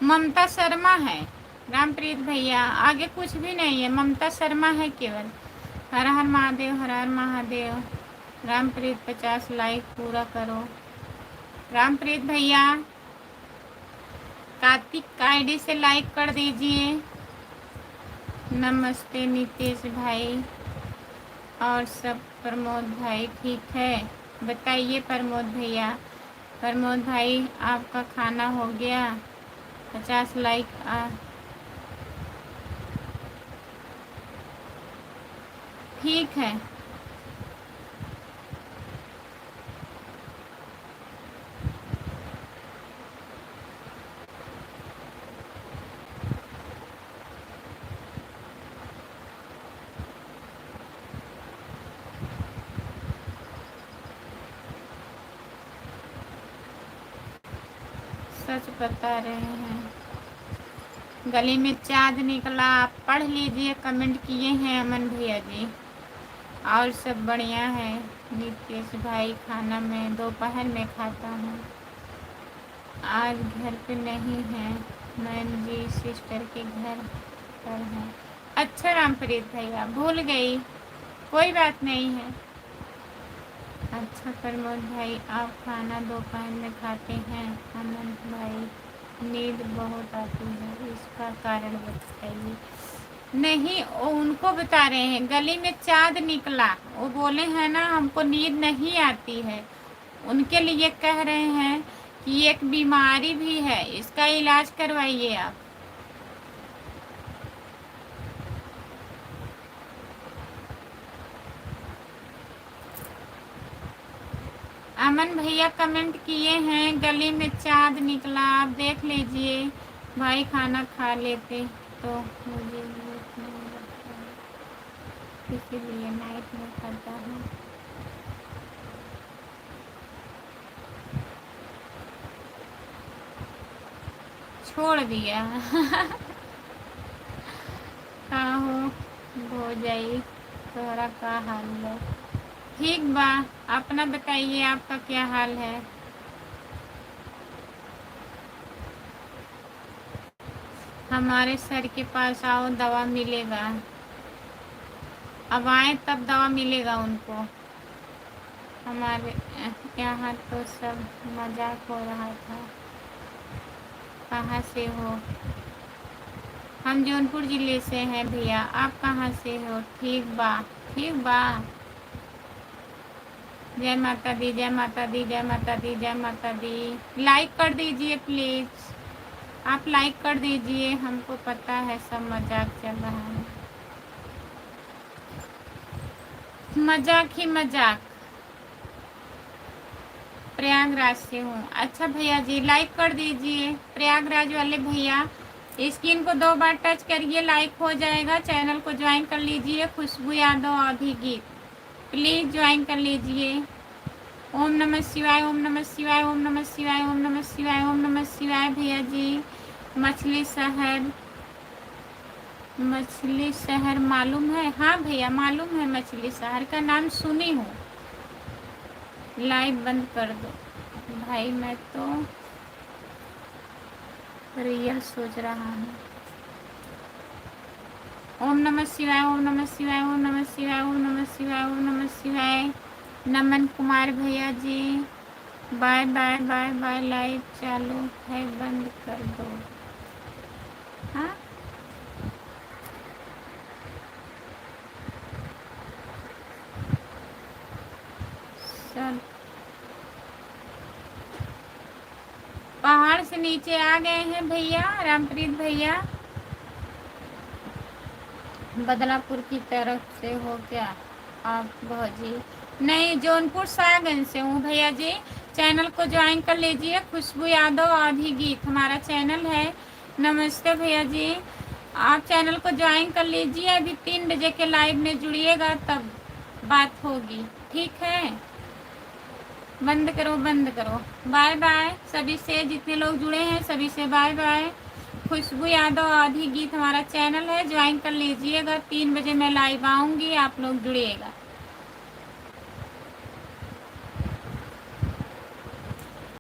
ममता शर्मा है रामप्रीत भैया, आगे कुछ भी नहीं है, ममता शर्मा है केवल। हर हर महादेव, हर हर महादेव। रामप्रीत 50 लाइक पूरा करो। रामप्रीत भैया कार्तिक आईडी से लाइक कर दीजिए। नमस्ते नीतीश भाई और सब। प्रमोद भाई ठीक है, बताइए प्रमोद भैया। प्रमोद भाई आपका खाना हो गया? 50 लाइक ठीक है। सच बता रहे हैं, गली में चाँद निकला। आप पढ़ लीजिए, कमेंट किए हैं अमन भैया जी। और सब बढ़िया है। नीतीश भाई खाना मैं दोपहर में खाता हूँ, आज घर पे नहीं है। मैम जी सिस्टर के घर पर है। अच्छा रामप्रीत भैया भूल गई, कोई बात नहीं है। अच्छा प्रमोद भाई आप खाना दोपहर में खाते हैं? अनंत भाई नींद बहुत आती है, इसका कारण बताइए। नहीं, वो उनको बता रहे हैं गली में चाँद निकला, वो बोले हैं ना हमको नींद नहीं आती है, उनके लिए कह रहे हैं कि एक बीमारी भी है, इसका इलाज करवाइए आप। अमन भैया कमेंट किए हैं गली में चाँद निकला, आप देख लीजिए। भाई खाना खा लेते तो मुझे भूख नहीं लगता है, इसीलिए नाइट में खाता हूँ। छोड़ दिया हाँ हो जाई। तोहरा का हाल है? ठीक बा, अपना बताइए आपका क्या हाल है? हमारे सर के पास आओ, दवा मिलेगा। अब आए तब दवा मिलेगा उनको। हमारे यहाँ तो सब मजाक हो रहा था। कहाँ से हो? हम जौनपुर ज़िले से हैं भैया, आप कहाँ से हो? ठीक बा, ठीक बा। जय माता दी, जय माता दी, जय माता दी, जय माता दी। लाइक कर दीजिए प्लीज़, आप लाइक कर दीजिए। हमको पता है सब मजाक चल रहा है, मजाक ही मजाक। प्रयागराज से हूँ। अच्छा भैया जी लाइक कर दीजिए, प्रयागराज वाले भैया। स्क्रीन को 2 बार टच करिए, लाइक हो जाएगा। चैनल को ज्वाइन कर लीजिए, खुशबू यादव अभिगीत प्लीज़ ज्वाइन कर लीजिए। ओम नमः शिवाय, ओम नमः शिवाय, ओम नमः शिवाय, ओम नमः शिवाय, ओम नमः शिवाय। भैया जी मछली शहर, मछली शहर मालूम है? हाँ भैया मालूम है, मछली शहर का नाम सुनी हूँ। लाइव बंद कर दो भाई, मैं तो रियल सोच रहा हूँ। ओम नमः शिवाय, ओम नमः शिवाय, ओम नमः शिवाय, ओम नमः शिवाय, ओम नमः शिवाय। नमन कुमार भैया ji bye bye bye bye. Live चालू है, बंद कर दो। हाँ सब पहाड़ से नीचे आ गए हैं भैया। रामप्रीत भैया बदलापुर की तरफ से हो क्या आप भौजी? नहीं, जौनपुर सागंज से हूँ भैया जी। चैनल को ज्वाइन कर लीजिए, खुशबू यादव आधी गीत हमारा चैनल है। नमस्ते भैया जी, आप चैनल को ज्वाइन कर लीजिए। अभी 3 बजे के लाइव में जुड़िएगा तब बात होगी, ठीक है? बंद करो, बंद करो। बाय बाय सभी से, जितने लोग जुड़े हैं सभी से बाय बाय। खुशबू यादव आधी गीत हमारा चैनल है, ज्वाइन कर लीजिएगा। 3 बजे मैं लाइव आऊँगी, आप लोग जुड़िएगा।